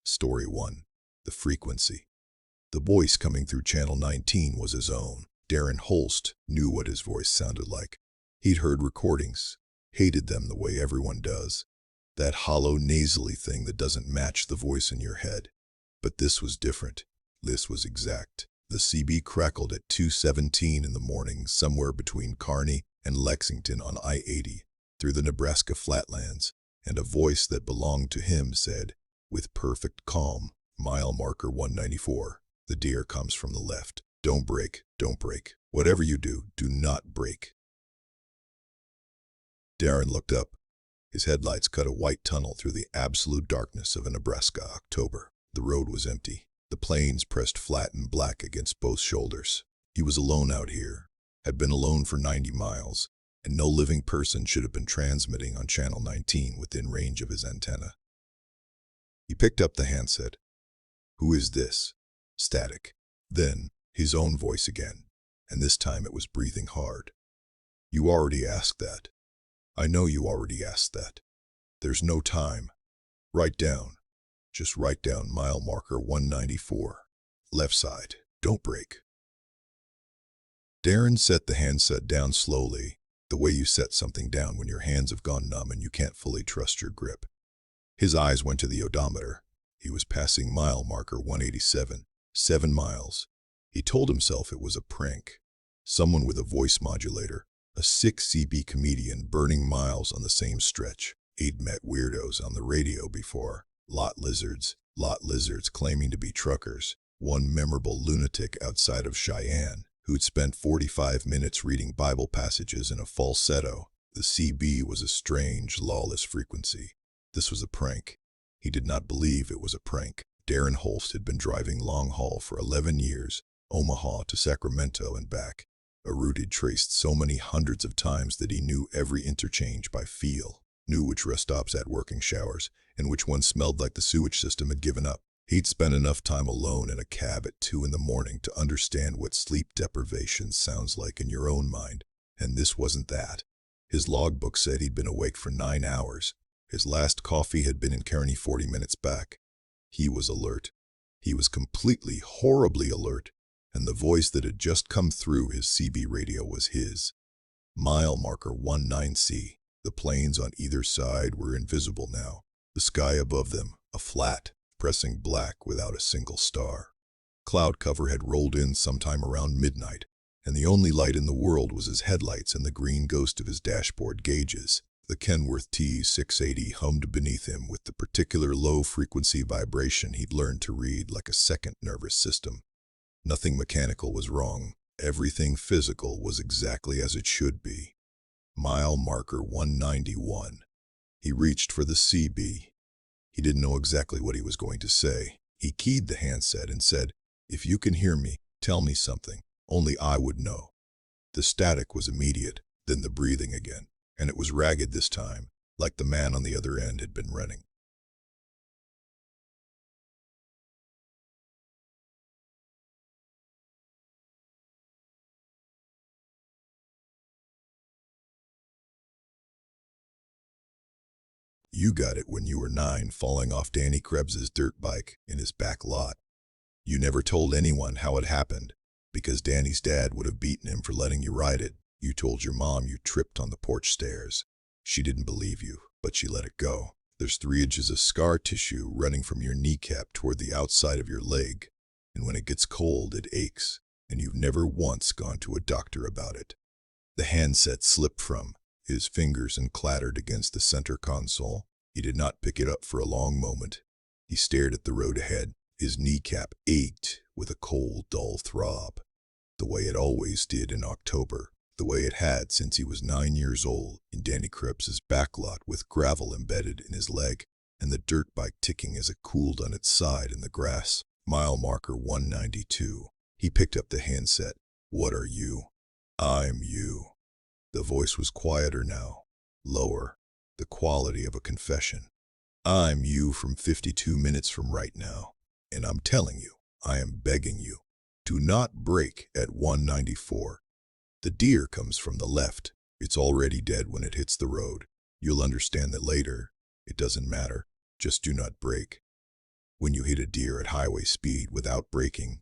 Story 1. The Frequency. The voice coming through Channel 19 was his own. Darren Holst knew what his voice sounded like. He'd heard recordings, hated them the way everyone does. That hollow, nasally thing that doesn't match the voice in your head. But this was different. This was exact. The CB crackled at 2:17 in the morning, somewhere between Kearney and Lexington on I-80, through the Nebraska flatlands, and a voice that belonged to him said, with perfect calm, mile marker 194, the deer comes from the left. Don't break, don't break. Whatever you do, do not break. Darren looked up. His headlights cut a white tunnel through the absolute darkness of a Nebraska October. The road was empty. The plains pressed flat and black against both shoulders. He was alone out here, had been alone for 90 miles, and no living person should have been transmitting on Channel 19 within range of his antenna. He picked up the handset. Who is this? Static. Then, his own voice again, and this time it was breathing hard. You already asked that. I know you already asked that. There's no time. Write down. Just write down mile marker 194. Left side. Don't break. Darren set the handset down slowly, the way you set something down when your hands have gone numb and you can't fully trust your grip. His eyes went to the odometer. He was passing mile marker 187. 7 miles. He told himself it was a prank. Someone with a voice modulator, a sick CB comedian burning miles on the same stretch. He'd met weirdos on the radio before. Lot lizards claiming to be truckers. One memorable lunatic outside of Cheyenne, who'd spent 45 minutes reading Bible passages in a falsetto. The CB was a strange, lawless frequency. This was a prank. He did not believe it was a prank. Darren Holst had been driving long haul for 11 years, Omaha to Sacramento and back, a route he'd traced so many hundreds of times that he knew every interchange by feel, knew which rest stops had working showers, and which one smelled like the sewage system had given up. He'd spent enough time alone in a cab at 2 in the morning to understand what sleep deprivation sounds like in your own mind, and this wasn't that. His logbook said he'd been awake for 9 hours. His last coffee had been in Kearney 40 minutes back. He was alert. He was completely, horribly alert, and the voice that had just come through his CB radio was his. Mile marker 19C. The plains on either side were invisible now. The sky above them, a flat, pressing black without a single star. Cloud cover had rolled in sometime around midnight, and the only light in the world was his headlights and the green ghost of his dashboard gauges. The Kenworth T680 hummed beneath him with the particular low-frequency vibration he'd learned to read like a second nervous system. Nothing mechanical was wrong. Everything physical was exactly as it should be. Mile marker 191. He reached for the CB. He didn't know exactly what he was going to say. He keyed the handset and said, "If you can hear me, tell me something. Only I would know." The static was immediate, then the breathing again. And it was ragged this time, like the man on the other end had been running. You got it when you were 9, falling off Danny Krebs's dirt bike in his back lot. You never told anyone how it happened, because Danny's dad would have beaten him for letting you ride it. You told your mom you tripped on the porch stairs. She didn't believe you, but she let it go. There's 3 inches of scar tissue running from your kneecap toward the outside of your leg, and when it gets cold, it aches, and you've never once gone to a doctor about it. The handset slipped from his fingers and clattered against the center console. He did not pick it up for a long moment. He stared at the road ahead. His kneecap ached with a cold, dull throb, the way it always did in October. The way it had since he was 9 years old, in Danny Krebs's backlot with gravel embedded in his leg, and the dirt bike ticking as it cooled on its side in the grass. Mile marker 192. He picked up the handset. What are you? I'm you. The voice was quieter now, lower, the quality of a confession. I'm you from 52 minutes from right now, and I'm telling you, I am begging you, do not break at 194. The deer comes from the left. It's already dead when it hits the road. You'll understand that later. It doesn't matter. Just do not break. When you hit a deer at highway speed without braking,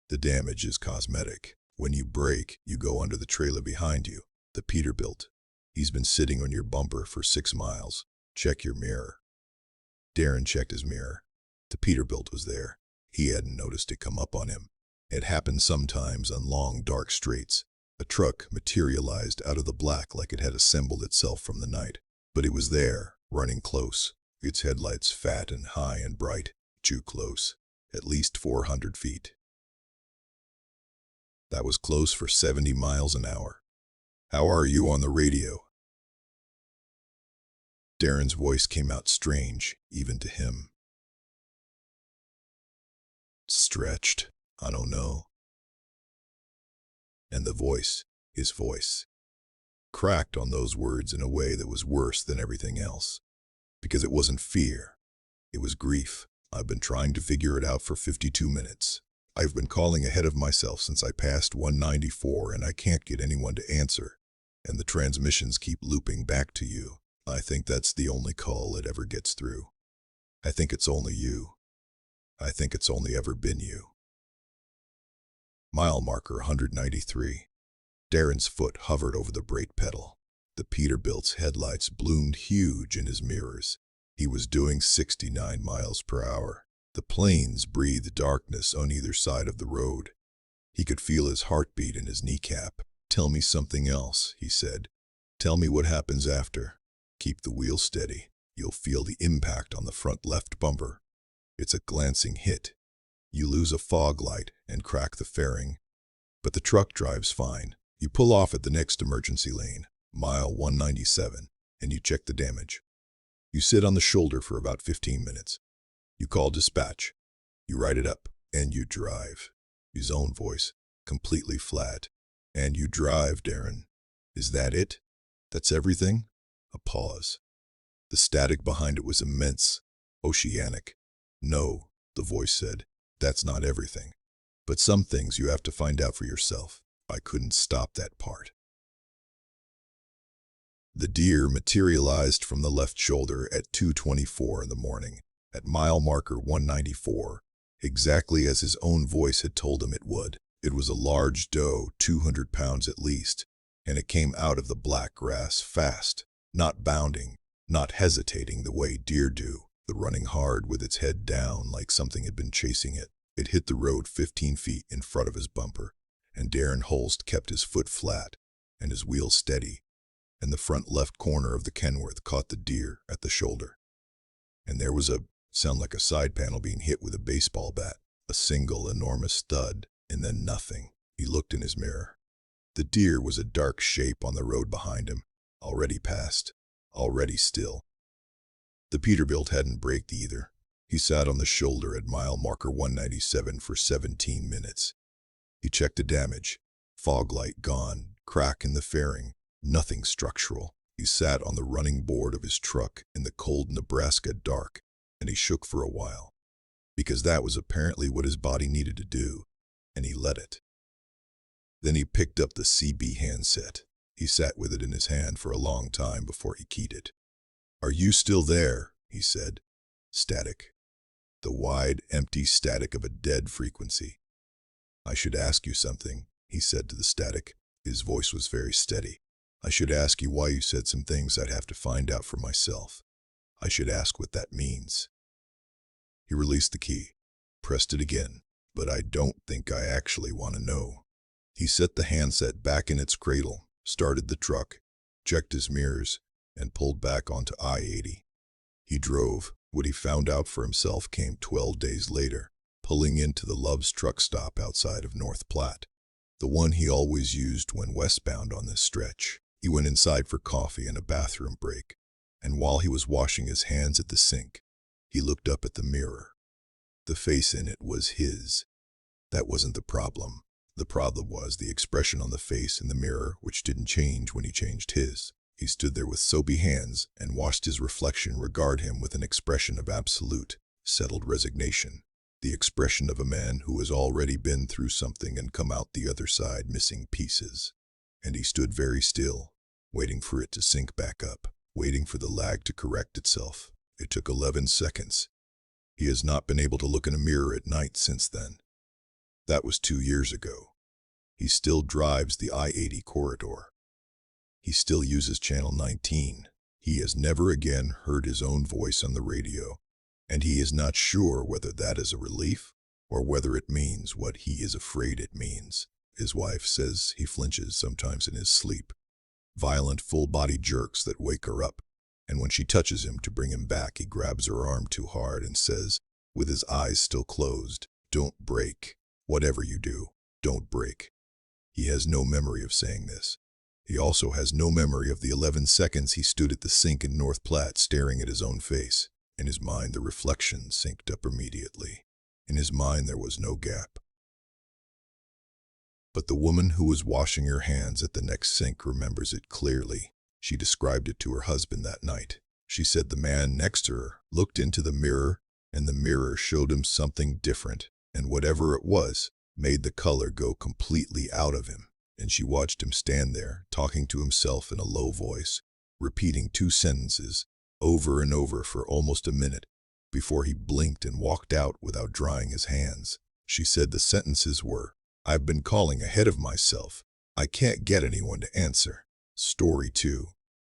the damage is cosmetic. When you brake, you go under the trailer behind you, the Peterbilt. He's been sitting on your bumper for 6 miles. Check your mirror. Darren checked his mirror. The Peterbilt was there. He hadn't noticed it come up on him. It happened sometimes on long, dark straights. A truck materialized out of the black like it had assembled itself from the night. But it was there, running close, its headlights fat and high and bright. Too close, at least 400 feet. That was close for 70 miles an hour. How are you on the radio? Darren's voice came out strange, even to him. Stretched, I don't know. And the voice, his voice, cracked on those words in a way that was worse than everything else. Because it wasn't fear, it was grief. I've been trying to figure it out for 52 minutes. I've been calling ahead of myself since I passed 194 and I can't get anyone to answer. And the transmissions keep looping back to you. I think that's the only call it ever gets through. I think it's only you. I think it's only ever been you. Mile marker 193. Darren's foot hovered over the brake pedal. The Peterbilt's headlights bloomed huge in his mirrors. He was doing 69 miles per hour. The plains breathed darkness on either side of the road. He could feel his heartbeat in his kneecap. Tell me something else, he said. Tell me what happens after. Keep the wheel steady. You'll feel the impact on the front left bumper. It's a glancing hit. You lose a fog light and crack the fairing. But the truck drives fine. You pull off at the next emergency lane, mile 197, and you check the damage. You sit on the shoulder for about 15 minutes. You call dispatch. You write it up, and you drive. His own voice, completely flat. And you drive, Darren. Is that it? That's everything? A pause. The static behind it was immense, oceanic. No, the voice said, that's not everything. But some things you have to find out for yourself. I couldn't stop that part. The deer materialized from the left shoulder at 2:24 in the morning, at mile marker 194, exactly as his own voice had told him it would. It was a large doe, 200 pounds at least, and it came out of the black grass fast, not bounding, not hesitating the way deer do, but running hard with its head down like something had been chasing it. It hit the road 15 feet in front of his bumper, and Darren Holst kept his foot flat and his wheel steady, and the front left corner of the Kenworth caught the deer at the shoulder. And there was a sound like a side panel being hit with a baseball bat, a single enormous thud, and then nothing. He looked in his mirror. The deer was a dark shape on the road behind him, already past, already still. The Peterbilt hadn't braked either. He sat on the shoulder at mile marker 197 for 17 minutes. He checked the damage. Fog light gone, crack in the fairing, nothing structural. He sat on the running board of his truck in the cold Nebraska dark, and he shook for a while, because that was apparently what his body needed to do, and he let it. Then he picked up the CB handset. He sat with it in his hand for a long time before he keyed it. "Are you still there?" he said. Static. The wide, empty static of a dead frequency. "I should ask you something," he said to the static. His voice was very steady. "I should ask you why you said some things I'd have to find out for myself. I should ask what that means." He released the key, pressed it again. "But I don't think I actually want to know." He set the handset back in its cradle, started the truck, checked his mirrors, and pulled back onto I-80. He drove. What he found out for himself came 12 days later, pulling into the Love's truck stop outside of North Platte, the one he always used when westbound on this stretch. He went inside for coffee and a bathroom break, and while he was washing his hands at the sink, he looked up at the mirror. The face in it was his. That wasn't the problem. The problem was the expression on the face in the mirror, which didn't change when he changed his. He stood there with soapy hands and watched his reflection regard him with an expression of absolute, settled resignation. The expression of a man who has already been through something and come out the other side missing pieces. And he stood very still, waiting for it to sink back up, waiting for the lag to correct itself. It took 11 seconds. He has not been able to look in a mirror at night since then. That was 2 years ago. He still drives the I-80 corridor. He still uses Channel 19. He has never again heard his own voice on the radio, and he is not sure whether that is a relief or whether it means what he is afraid it means. His wife says he flinches sometimes in his sleep, violent full-body jerks that wake her up, and when she touches him to bring him back, he grabs her arm too hard and says, with his eyes still closed, "Don't break. Whatever you do, don't break." He has no memory of saying this. He also has no memory of the 11 seconds he stood at the sink in North Platte staring at his own face. In his mind, the reflection synced up immediately. In his mind, there was no gap. But the woman who was washing her hands at the next sink remembers it clearly. She described it to her husband that night. She said the man next to her looked into the mirror, and the mirror showed him something different, and whatever it was made the color go completely out of him. And she watched him stand there, talking to himself in a low voice, repeating 2 sentences over and over for almost a minute, before he blinked and walked out without drying his hands. She said the sentences were, "I've been calling ahead of myself. I can't get anyone to answer." Story 2.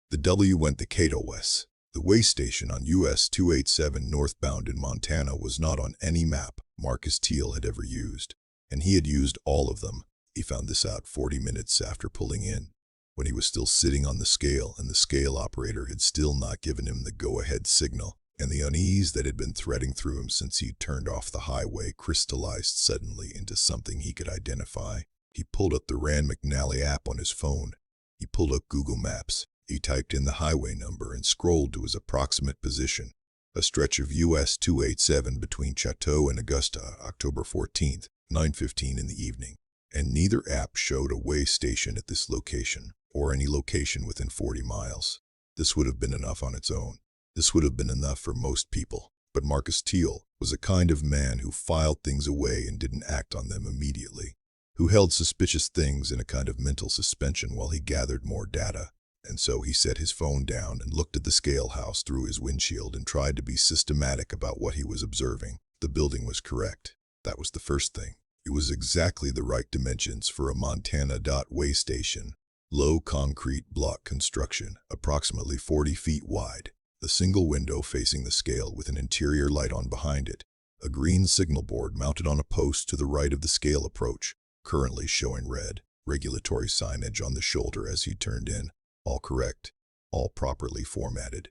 The W went to Cato West. The way station on US 287 northbound in Montana was not on any map Marcus Teal had ever used, and he had used all of them. He found this out 40 minutes after pulling in, when he was still sitting on the scale and the scale operator had still not given him the go-ahead signal, and the unease that had been threading through him since he turned off the highway crystallized suddenly into something he could identify. He pulled up the Rand McNally app on his phone. He pulled up Google Maps. He typed in the highway number and scrolled to his approximate position, a stretch of US 287 between Chateau and Augusta, October 14th, 9:15 in the evening. And neither app showed a way station at this location, or any location within 40 miles. This would have been enough on its own. This would have been enough for most people. But Marcus Teal was a kind of man who filed things away and didn't act on them immediately, who held suspicious things in a kind of mental suspension while he gathered more data. And so he set his phone down and looked at the scale house through his windshield and tried to be systematic about what he was observing. The building was correct. That was the first thing. It was exactly the right dimensions for a Montana way station. Low concrete block construction, approximately 40 feet wide. A single window facing the scale with an interior light on behind it. A green signal board mounted on a post to the right of the scale approach, currently showing red. Regulatory signage on the shoulder as he turned in. All correct. All properly formatted.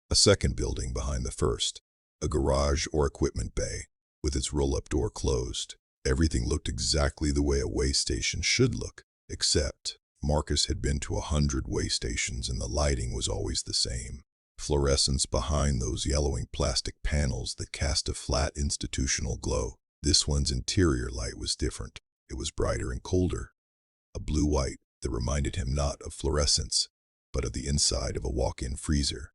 A second building behind the first. A garage or equipment bay, with its roll-up door closed. Everything looked exactly the way a way station should look, except Marcus had been to 100 way stations and the lighting was always the same. Fluorescence behind those yellowing plastic panels that cast a flat institutional glow. This one's interior light was different. It was brighter and colder. A blue-white that reminded him not of fluorescence, but of the inside of a walk-in freezer.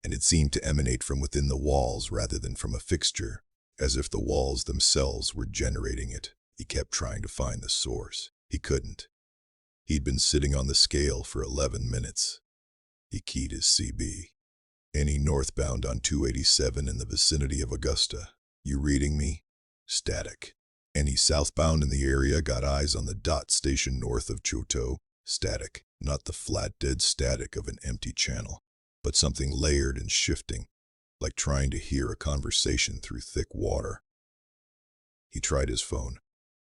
And it seemed to emanate from within the walls rather than from a fixture, as if the walls themselves were generating it. He kept trying to find the source. He couldn't. He'd been sitting on the scale for 11 minutes. He keyed his CB. Any northbound on 287 in the vicinity of Augusta. You reading me? Static. Any southbound in the area got eyes on the dot station north of Chateau. Static. Not the flat dead static of an empty channel, but something layered and shifting, like trying to hear a conversation through thick water. He tried his phone.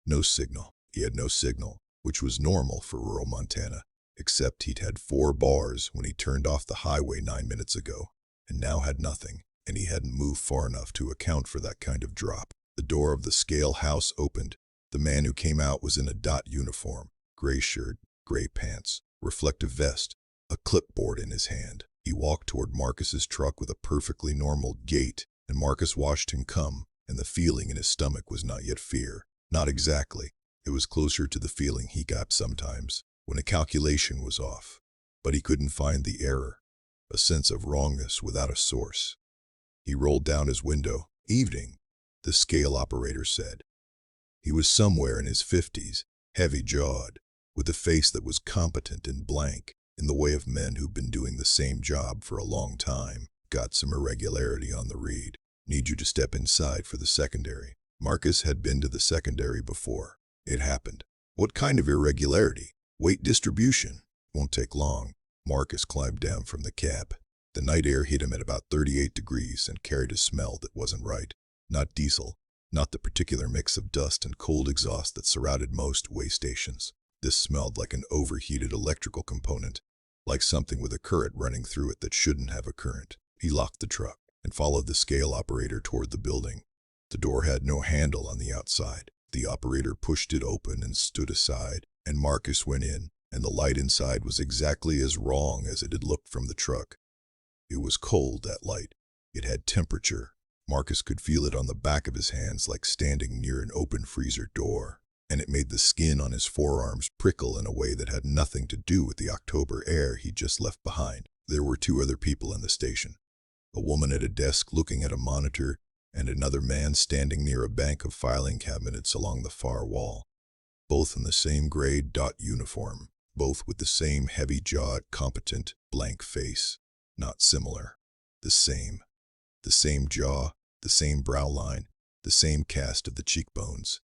No signal. He had no signal, which was normal for rural Montana, except he'd had 4 bars when he turned off the highway 9 minutes ago, and now had nothing, and he hadn't moved far enough to account for that kind of drop. The door of the scale house opened. The man who came out was in a dot uniform, gray shirt, gray pants, reflective vest, a clipboard in his hand. He walked toward Marcus's truck with a perfectly normal gait, and Marcus watched him come, and the feeling in his stomach was not yet fear. Not exactly. It was closer to the feeling he got sometimes, when a calculation was off. But he couldn't find the error, a sense of wrongness without a source. He rolled down his window. Evening, the scale operator said. He was somewhere in his 50s, heavy-jawed, with a face that was competent and blank, in the way of men who've been doing the same job for a long time. Got some irregularity on the read. Need you to step inside for the secondary. Marcus had been to the secondary before. It happened. What kind of irregularity? Weight distribution. Won't take long. Marcus climbed down from the cab. The night air hit him at about 38 degrees and carried a smell that wasn't right. Not diesel, not the particular mix of dust and cold exhaust that surrounded most way stations. This smelled like an overheated electrical component, like something with a current running through it that shouldn't have a current. He locked the truck and followed the scale operator toward the building. The door had no handle on the outside. The operator pushed it open and stood aside, and Marcus went in, and the light inside was exactly as wrong as it had looked from the truck. It was cold, that light. It had temperature. Marcus could feel it on the back of his hands like standing near an open freezer door, and it made the skin on his forearms prickle in a way that had nothing to do with the October air he'd just left behind. There were two other people in the station. A woman at a desk looking at a monitor, and another man standing near a bank of filing cabinets along the far wall. Both in the same gray dot uniform, both with the same heavy-jawed, competent, blank face. Not similar. The same. The same jaw, the same brow line, the same cast of the cheekbones.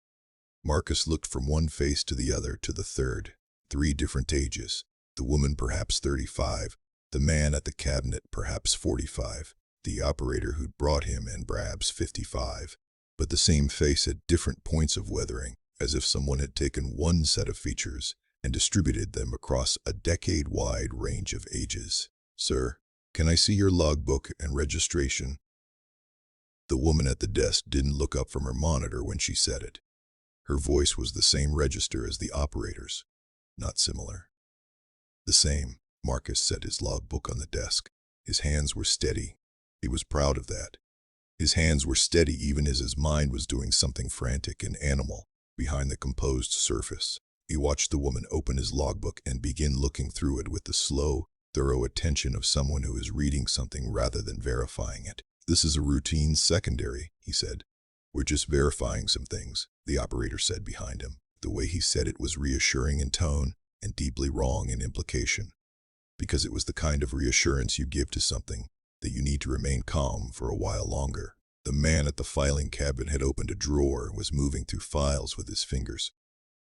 Marcus looked from one face to the other to the third. 3 different ages. The woman perhaps 35, the man at the cabinet perhaps 45, the operator who'd brought him in perhaps 55. But the same face at different points of weathering, as if someone had taken one set of features and distributed them across a decade-wide range of ages. Sir, can I see your logbook and registration? The woman at the desk didn't look up from her monitor when she said it. Her voice was the same register as the operator's. Not similar. The same. Marcus set his logbook on the desk. His hands were steady. He was proud of that. His hands were steady even as his mind was doing something frantic and animal behind the composed surface. He watched the woman open his logbook and begin looking through it with the slow, thorough attention of someone who is reading something rather than verifying it. This is a routine secondary, he said. We're just verifying some things, the operator said behind him. The way he said it was reassuring in tone and deeply wrong in implication, because it was the kind of reassurance you give to something that you need to remain calm for a while longer. The man at the filing cabinet had opened a drawer and was moving through files with his fingers.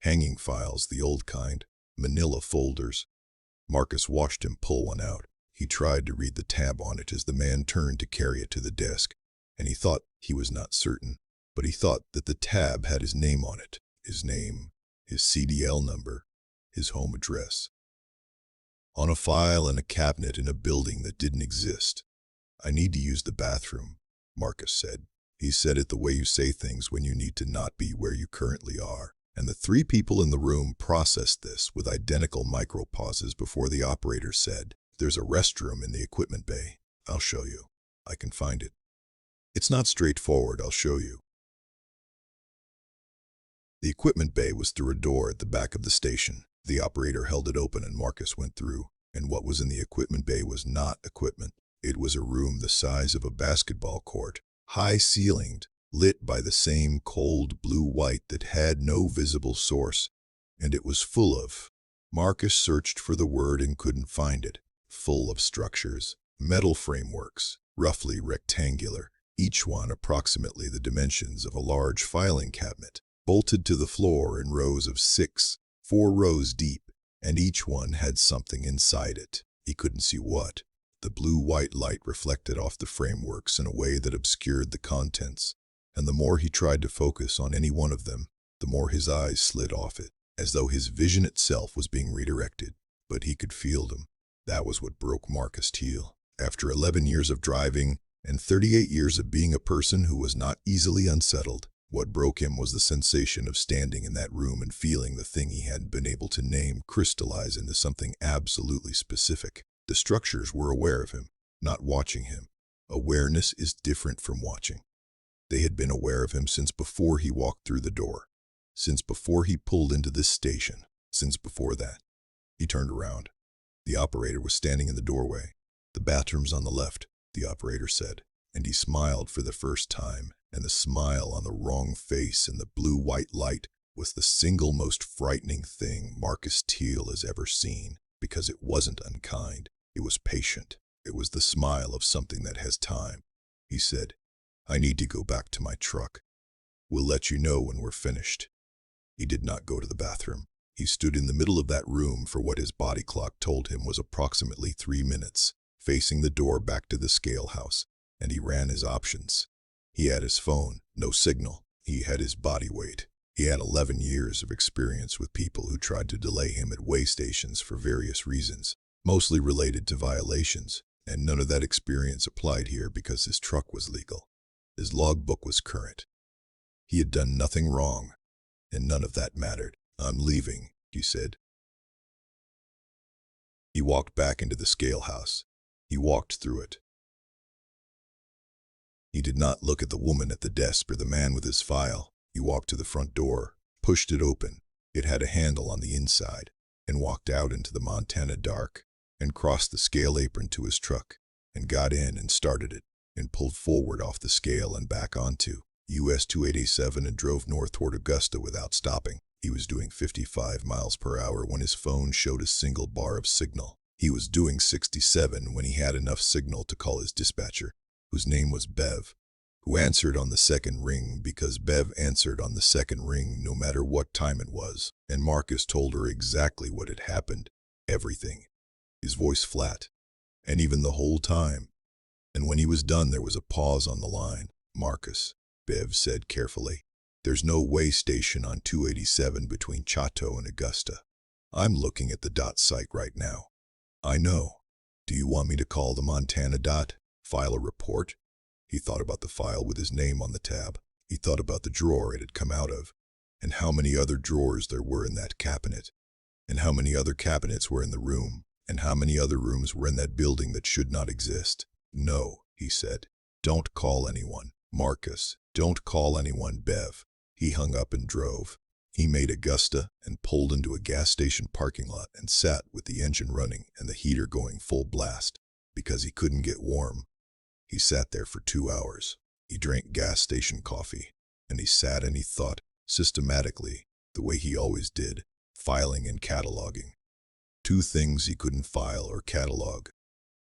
Hanging files, the old kind, manila folders. Marcus watched him pull one out. He tried to read the tab on it as the man turned to carry it to the desk, and he thought he was not certain, but he thought that the tab had his name on it. His name, his CDL number, his home address. On a file in a cabinet in a building that didn't exist. I need to use the bathroom, Marcus said. He said it the way you say things when you need to not be where you currently are. And the 3 people in the room processed this with identical micro-pauses before the operator said, "There's a restroom in the equipment bay. I'll show you. I can find it. It's not straightforward, I'll show you." The equipment bay was through a door at the back of the station. The operator held it open and Marcus went through, and what was in the equipment bay was not equipment. It was a room the size of a basketball court, high-ceilinged, lit by the same cold blue-white that had no visible source, and it was full of. Marcus searched for the word and couldn't find it. Full of structures, metal frameworks, roughly rectangular, each one approximately the dimensions of a large filing cabinet, bolted to the floor in rows of 6, 4 rows deep, and each one had something inside it. He couldn't see what. The blue-white light reflected off the frameworks in a way that obscured the contents, and the more he tried to focus on any one of them, the more his eyes slid off it, as though his vision itself was being redirected. But he could feel them. That was what broke Marcus Teal. After 11 years of driving and 38 years of being a person who was not easily unsettled, what broke him was the sensation of standing in that room and feeling the thing he hadn't been able to name crystallize into something absolutely specific. The structures were aware of him, not watching him. Awareness is different from watching. They had been aware of him since before he walked through the door, since before he pulled into this station, since before that. He turned around. The operator was standing in the doorway. "The bathroom's on the left," the operator said, and he smiled for the first time, and the smile on the wrong face in the blue-white light was the single most frightening thing Marcus Teal has ever seen, because it wasn't unkind, it was patient. It was the smile of something that has time. He said, "I need to go back to my truck. We'll let you know when we're finished." He did not go to the bathroom. He stood in the middle of that room for what his body clock told him was approximately 3 minutes, facing the door back to the scale house, and he ran his options. He had his phone, no signal. He had his body weight. He had 11 years of experience with people who tried to delay him at weigh stations for various reasons, mostly related to violations, and none of that experience applied here because his truck was legal. His logbook was current. He had done nothing wrong, and none of that mattered. "I'm leaving," he said. He walked back into the scale house. He walked through it. He did not look at the woman at the desk or the man with his file. He walked to the front door, pushed it open. It had a handle on the inside, and walked out into the Montana dark, and crossed the scale apron to his truck, and got in and started it, and pulled forward off the scale and back onto US 287 and drove north toward Augusta without stopping. He was doing 55 miles per hour when his phone showed a single bar of signal. He was doing 67 when he had enough signal to call his dispatcher, whose name was Bev, who answered on the second ring because Bev answered on the second ring no matter what time it was, and Marcus told her exactly what had happened, everything, his voice flat, and even the whole time. And when he was done there was a pause on the line. "Marcus," Bev said carefully, "there's no weigh station on 287 between Chateau and Augusta. I'm looking at the DOT site right now." "I know. Do you want me to call the Montana DOT? File a report?" He thought about the file with his name on the tab. He thought about the drawer it had come out of, and how many other drawers there were in that cabinet, and how many other cabinets were in the room, and how many other rooms were in that building that should not exist. "No," he said. "Don't call anyone. Marcus, don't call anyone, Bev." He hung up and drove. He made Augusta and pulled into a gas station parking lot and sat with the engine running and the heater going full blast because he couldn't get warm. He sat there for 2 hours. He drank gas station coffee, and he sat and he thought, systematically, the way he always did, filing and cataloging. 2 things he couldn't file or catalog.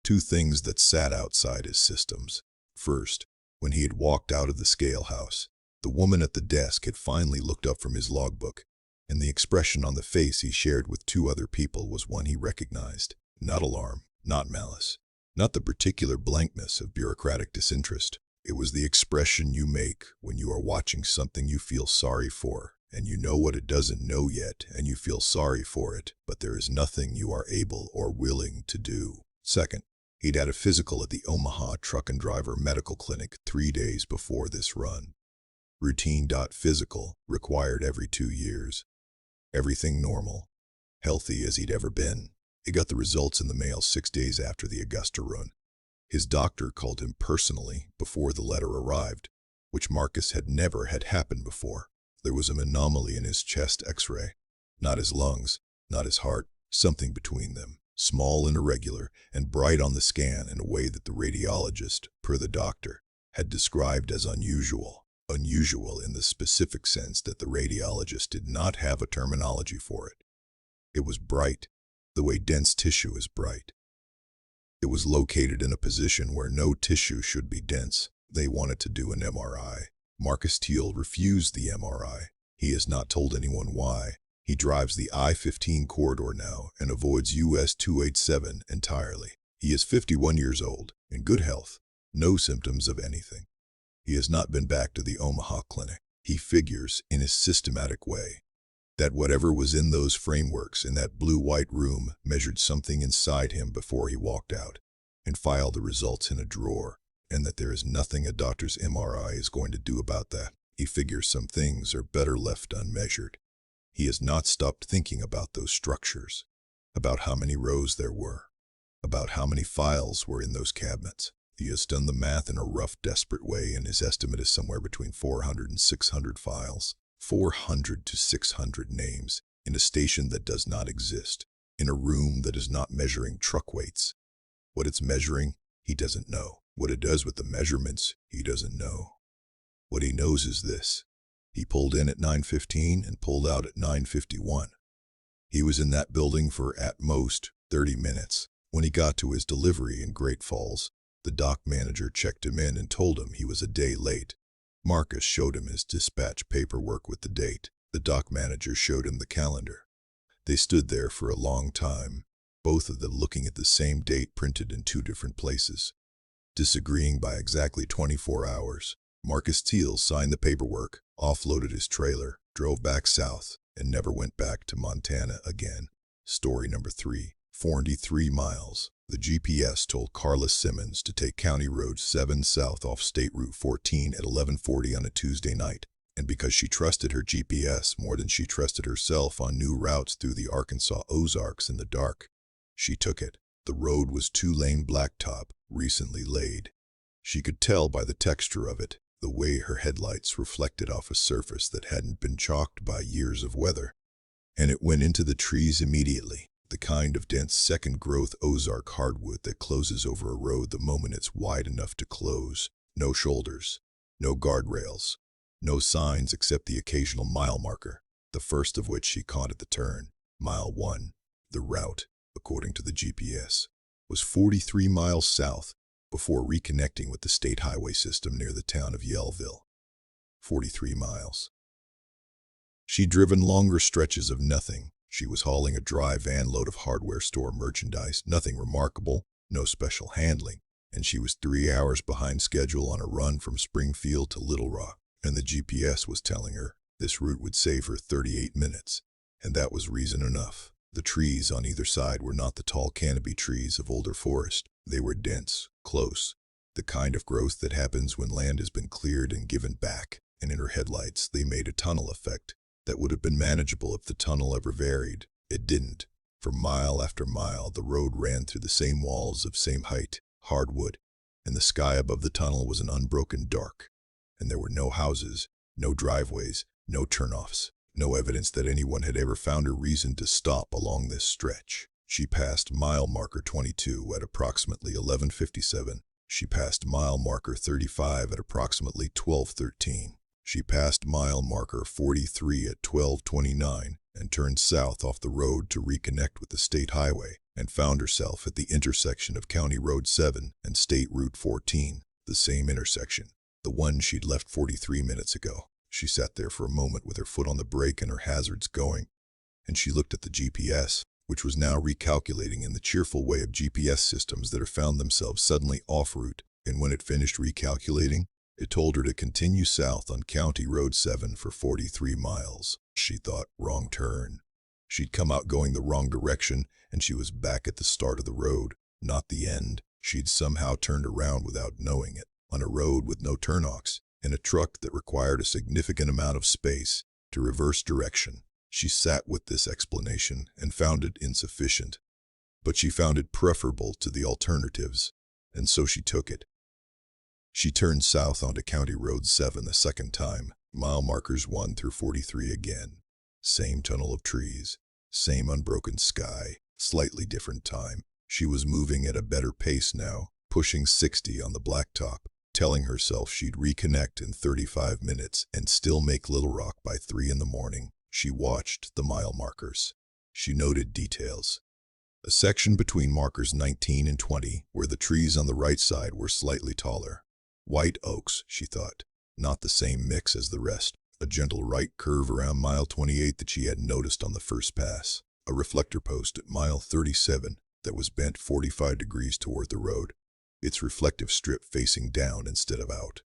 2 things that sat outside his systems. First, when he had walked out of the scale house, the woman at the desk had finally looked up from his logbook, and the expression on the face he shared with 2 other people was one he recognized. Not alarm, not malice, not the particular blankness of bureaucratic disinterest. It was the expression you make when you are watching something you feel sorry for, and you know what it doesn't know yet, and you feel sorry for it, but there is nothing you are able or willing to do. Second, he'd had a physical at the Omaha Truck and Driver Medical Clinic 3 days before this run. Routine. Physical, required every 2 years. Everything normal, healthy as he'd ever been. He got the results in the mail 6 days after the Augusta run. His doctor called him personally before the letter arrived, which Marcus had never had happen before. There was an anomaly in his chest x-ray. Not his lungs, not his heart, something between them. Small and irregular, and bright on the scan in a way that the radiologist, per the doctor, had described as unusual. Unusual in the specific sense that the radiologist did not have a terminology for it. It was bright, the way dense tissue is bright. It was located in a position where no tissue should be dense. They wanted to do an MRI. Marcus Teal refused the MRI. He has not told anyone why. He drives the I-15 corridor now and avoids US 287 entirely. He is 51 years old, in good health, no symptoms of anything. He has not been back to the Omaha clinic. He figures, in his systematic way, that whatever was in those frameworks in that blue-white room measured something inside him before he walked out, and filed the results in a drawer, and that there is nothing a doctor's MRI is going to do about that. He figures some things are better left unmeasured. He has not stopped thinking about those structures, about how many rows there were, about how many files were in those cabinets. He has done the math in a rough, desperate way, and his estimate is somewhere between 400 and 600 files, 400 to 600 names, in a station that does not exist, in a room that is not measuring truck weights. What it's measuring, he doesn't know. What it does with the measurements, he doesn't know. What he knows is this. He pulled in at 9:15 and pulled out at 9:51. He was in that building for, at most, 30 minutes. When he got to his delivery in Great Falls, the dock manager checked him in and told him he was a day late. Marcus showed him his dispatch paperwork with the date. The dock manager showed him the calendar. They stood there for a long time, both of them looking at the same date printed in two different places, disagreeing by exactly 24 hours. Marcus Teal signed the paperwork, offloaded his trailer, drove back south, and never went back to Montana again. Story number 3, 43 miles. The GPS told Carla Simmons to take County Road 7 south off State Route 14 at 11:40 on a Tuesday night, and because she trusted her GPS more than she trusted herself on new routes through the Arkansas Ozarks in the dark, she took it. The road was 2-lane blacktop, recently laid. She could tell by the texture of it, the way her headlights reflected off a surface that hadn't been chalked by years of weather. And it went into the trees immediately, the kind of dense second-growth Ozark hardwood that closes over a road the moment it's wide enough to close. No shoulders, no guardrails, no signs except the occasional mile marker, the first of which she caught at the turn. Mile 1. The route, according to the GPS, was 43 miles south before reconnecting with the state highway system near the town of Yellville. 43 miles. She'd driven longer stretches of nothing. She was hauling a dry van load of hardware store merchandise, nothing remarkable, no special handling, and she was 3 hours behind schedule on a run from Springfield to Little Rock, and the GPS was telling her this route would save her 38 minutes, and that was reason enough. The trees on either side were not the tall canopy trees of older forest. They were dense, close, the kind of growth that happens when land has been cleared and given back, and in her headlights they made a tunnel effect that would have been manageable if the tunnel ever varied. It didn't. For mile after mile, the road ran through the same walls of same height, hardwood, and the sky above the tunnel was an unbroken dark. And there were no houses, no driveways, no turnoffs, no evidence that anyone had ever found a reason to stop along this stretch. She passed mile marker 22 at approximately 11:57. She passed mile marker 35 at approximately 12:13. She passed mile marker 43 at 12:29 and turned south off the road to reconnect with the state highway, and found herself at the intersection of County Road 7 and State Route 14, the same intersection, the one she'd left 43 minutes ago. She sat there for a moment with her foot on the brake and her hazards going, and she looked at the GPS, which was now recalculating in the cheerful way of GPS systems that have found themselves suddenly off route, and when it finished recalculating, it told her to continue south on County Road 7 for 43 miles. She thought, wrong turn. She'd come out going the wrong direction, and she was back at the start of the road, not the end. She'd somehow turned around without knowing it, on a road with no turnoffs, in a truck that required a significant amount of space to reverse direction. She sat with this explanation and found it insufficient, but she found it preferable to the alternatives, and so she took it. She turned south onto County Road 7 the second time, mile markers 1 through 43 again. Same tunnel of trees, same unbroken sky, slightly different time. She was moving at a better pace now, pushing 60 on the blacktop, telling herself she'd reconnect in 35 minutes and still make Little Rock by 3 in the morning. She watched the mile markers. She noted details. A section between markers 19 and 20, where the trees on the right side were slightly taller. White oaks, she thought, not the same mix as the rest. A gentle right curve around mile 28 that she hadn't noticed on the first pass. A reflector post at mile 37 that was bent 45 degrees toward the road, its reflective strip facing down instead of out.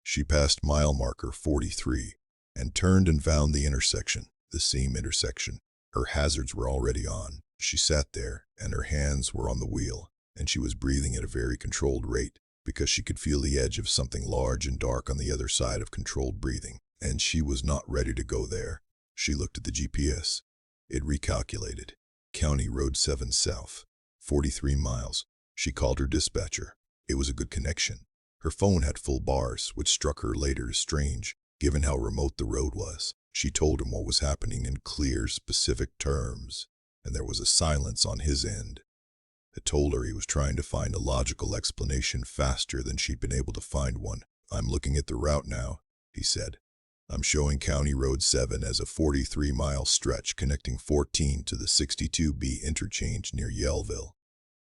She passed mile marker 43 and turned and found the intersection, the same intersection. Her hazards were already on. She sat there, and her hands were on the wheel, and she was breathing at a very controlled rate, because she could feel the edge of something large and dark on the other side of controlled breathing, and she was not ready to go there. She looked at the GPS. It recalculated. County Road 7 south, 43 miles. She called her dispatcher. It was a good connection. Her phone had full bars, which struck her later as strange, given how remote the road was. She told him what was happening in clear, specific terms, and there was a silence on his end. It told her he was trying to find a logical explanation faster than she'd been able to find one. "I'm looking at the route now," he said. I'm showing County Road 7 as a 43-mile stretch connecting 14 to the 62B interchange near Yellville.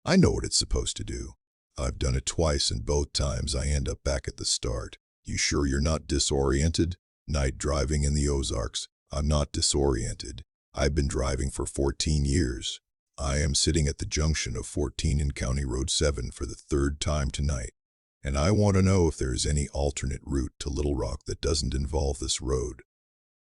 I know what it's supposed to do. I've done it twice, and both times I end up back at the start. You sure you're not disoriented? Night driving in the Ozarks. I'm not disoriented. I've been driving for 14 years. I am sitting at the junction of 14 and County Road 7 for the third time tonight, and I want to know if there is any alternate route to Little Rock that doesn't involve this road.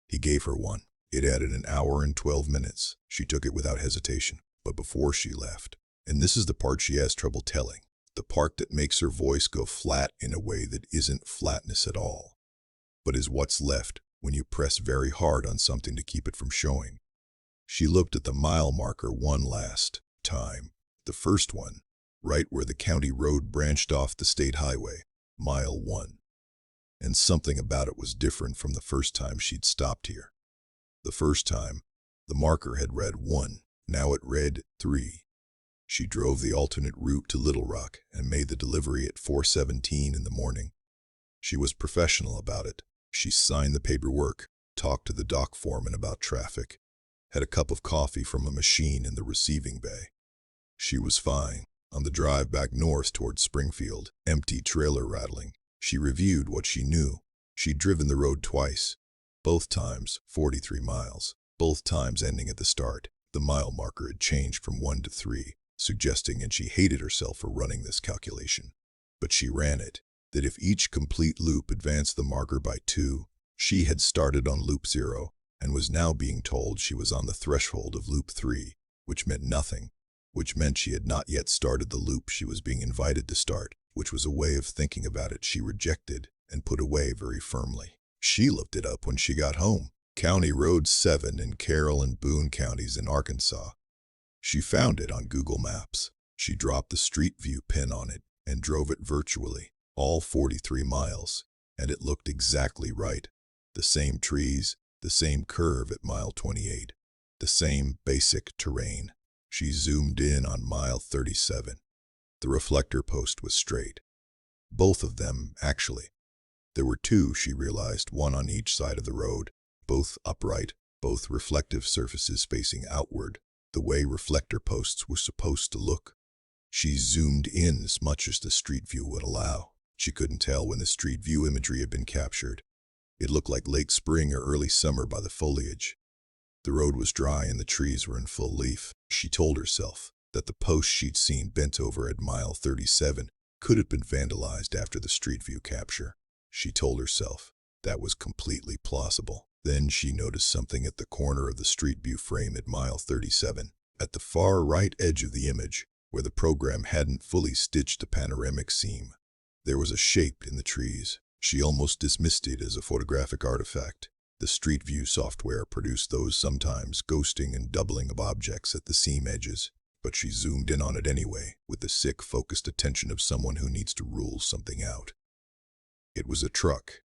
He gave her one. It added an hour and 12 minutes. She took it without hesitation, but before she left, and this is the part she has trouble telling, the part that makes her voice go flat in a way that isn't flatness at all, but is what's left when you press very hard on something to keep it from showing. She looked at the mile marker one last time. The first one, right where the county road branched off the state highway, mile 1. And something about it was different from the first time she'd stopped here. The first time, the marker had read 1. Now it read 3. She drove the alternate route to Little Rock and made the delivery at 4:17 in the morning. She was professional about it. She signed the paperwork, talked to the dock foreman about traffic, had a cup of coffee from a machine in the receiving bay. She was fine. On the drive back north toward Springfield, empty trailer rattling, she reviewed what she knew. She'd driven the road twice, both times 43 miles, both times ending at the start. The mile marker had changed from 1 to 3, suggesting, and she hated herself for running this calculation, but she ran it, that if each complete loop advanced the marker by 2, she had started on loop 0, and was now being told she was on the threshold of loop 3, which meant nothing, which meant she had not yet started the loop she was being invited to start, which was a way of thinking about it she rejected and put away very firmly. She looked it up when she got home. County Road 7 in Carroll and Boone counties in Arkansas. She found it on Google Maps. She dropped the Street View pin on it and drove it virtually, all 43 miles, and it looked exactly right. The same trees, the same curve at mile 28, the same basic terrain. She zoomed in on mile 37. The reflector post was straight. Both of them, actually. There were 2, she realized, one on each side of the road, both upright, both reflective surfaces facing outward, the way reflector posts were supposed to look. She zoomed in as much as the street view would allow. She couldn't tell when the street view imagery had been captured. It looked like late spring or early summer by the foliage. The road was dry and the trees were in full leaf. She told herself that the post she'd seen bent over at mile 37 could have been vandalized after the street view capture. She told herself that was completely plausible. Then she noticed something at the corner of the street view frame at mile 37, at the far right edge of the image, where the program hadn't fully stitched the panoramic seam. There was a shape in the trees. She almost dismissed it as a photographic artifact. The Street View software produced those sometimes ghosting and doubling of objects at the seam edges, but she zoomed in on it anyway, with the sick, focused attention of someone who needs to rule something out. It was a truck,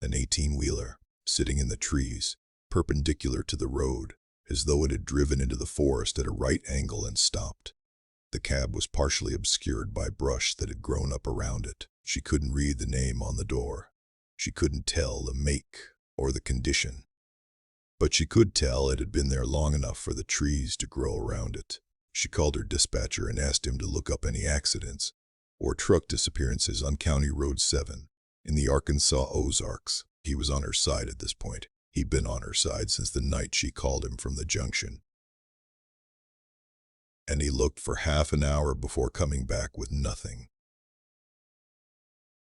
an 18-wheeler, sitting in the trees, perpendicular to the road, as though it had driven into the forest at a right angle and stopped. The cab was partially obscured by brush that had grown up around it. She couldn't read the name on the door. She couldn't tell the make or the condition. But she could tell it had been there long enough for the trees to grow around it. She called her dispatcher and asked him to look up any accidents or truck disappearances on County Road 7 in the Arkansas Ozarks. He was on her side at this point. He'd been on her side since the night she called him from the junction. And he looked for half an hour before coming back with nothing.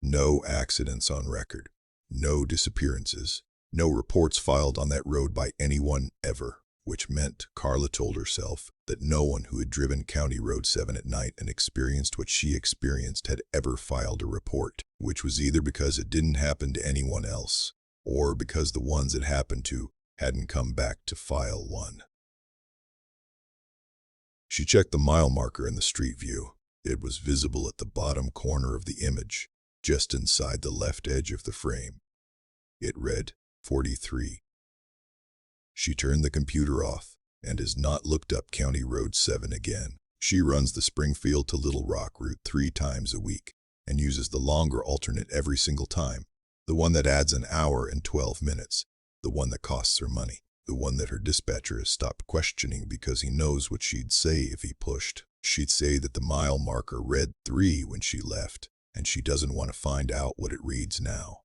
No accidents on record, no disappearances, no reports filed on that road by anyone ever, which meant, Carla told herself, that no one who had driven County Road 7 at night and experienced what she experienced had ever filed a report, which was either because it didn't happen to anyone else, or because the ones it happened to hadn't come back to file one. She checked the mile marker in the street view. It was visible at the bottom corner of the image, just inside the left edge of the frame. It read 43. She turned the computer off and has not looked up County Road 7 again. She runs the Springfield to Little Rock route 3 times a week and uses the longer alternate every single time. The one that adds an hour and 12 minutes. The one that costs her money. The one that her dispatcher has stopped questioning because he knows what she'd say if he pushed. She'd say that the mile marker read 3 when she left, and she doesn't want to find out what it reads now.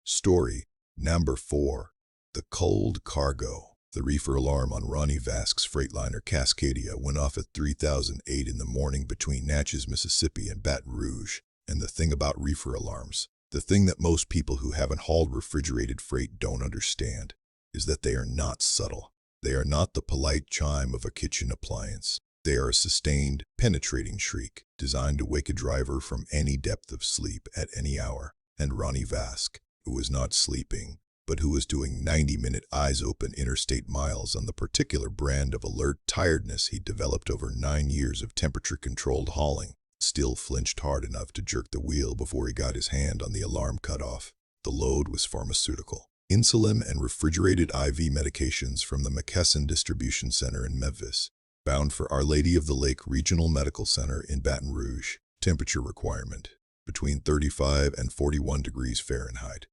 Story number 4. The Cold Cargo. The reefer alarm on Ronnie Vasque's Freightliner Cascadia went off at 3:08 in the morning between Natchez, Mississippi and Baton Rouge. And the thing about reefer alarms, the thing that most people who haven't hauled refrigerated freight don't understand, is that they are not subtle. They are not the polite chime of a kitchen appliance. They are a sustained, penetrating shriek, designed to wake a driver from any depth of sleep at any hour. And Ronnie Vasque, who was not sleeping, but who was doing 90-minute eyes-open interstate miles on the particular brand of alert tiredness he'd developed over 9 years of temperature-controlled hauling, still flinched hard enough to jerk the wheel before he got his hand on the alarm cutoff. The load was pharmaceutical. Insulin and refrigerated IV medications from the McKesson Distribution Center in Memphis, bound for Our Lady of the Lake Regional Medical Center in Baton Rouge. Temperature requirement, between 35 and 41 degrees Fahrenheit.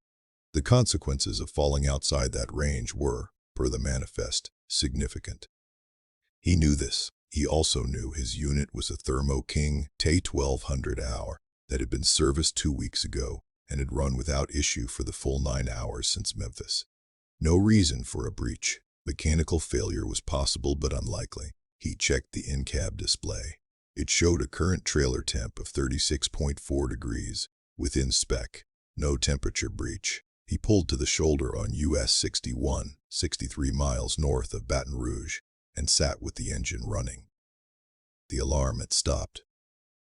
The consequences of falling outside that range were, per the manifest, significant. He knew this. He also knew his unit was a Thermo King T1200 hour that had been serviced 2 weeks ago and had run without issue for the full 9 hours since Memphis. No reason for a breach. Mechanical failure was possible but unlikely. He checked the in-cab display. It showed a current trailer temp of 36.4 degrees, within spec. No temperature breach. He pulled to the shoulder on US 61, 63 miles north of Baton Rouge, and sat with the engine running. The alarm had stopped.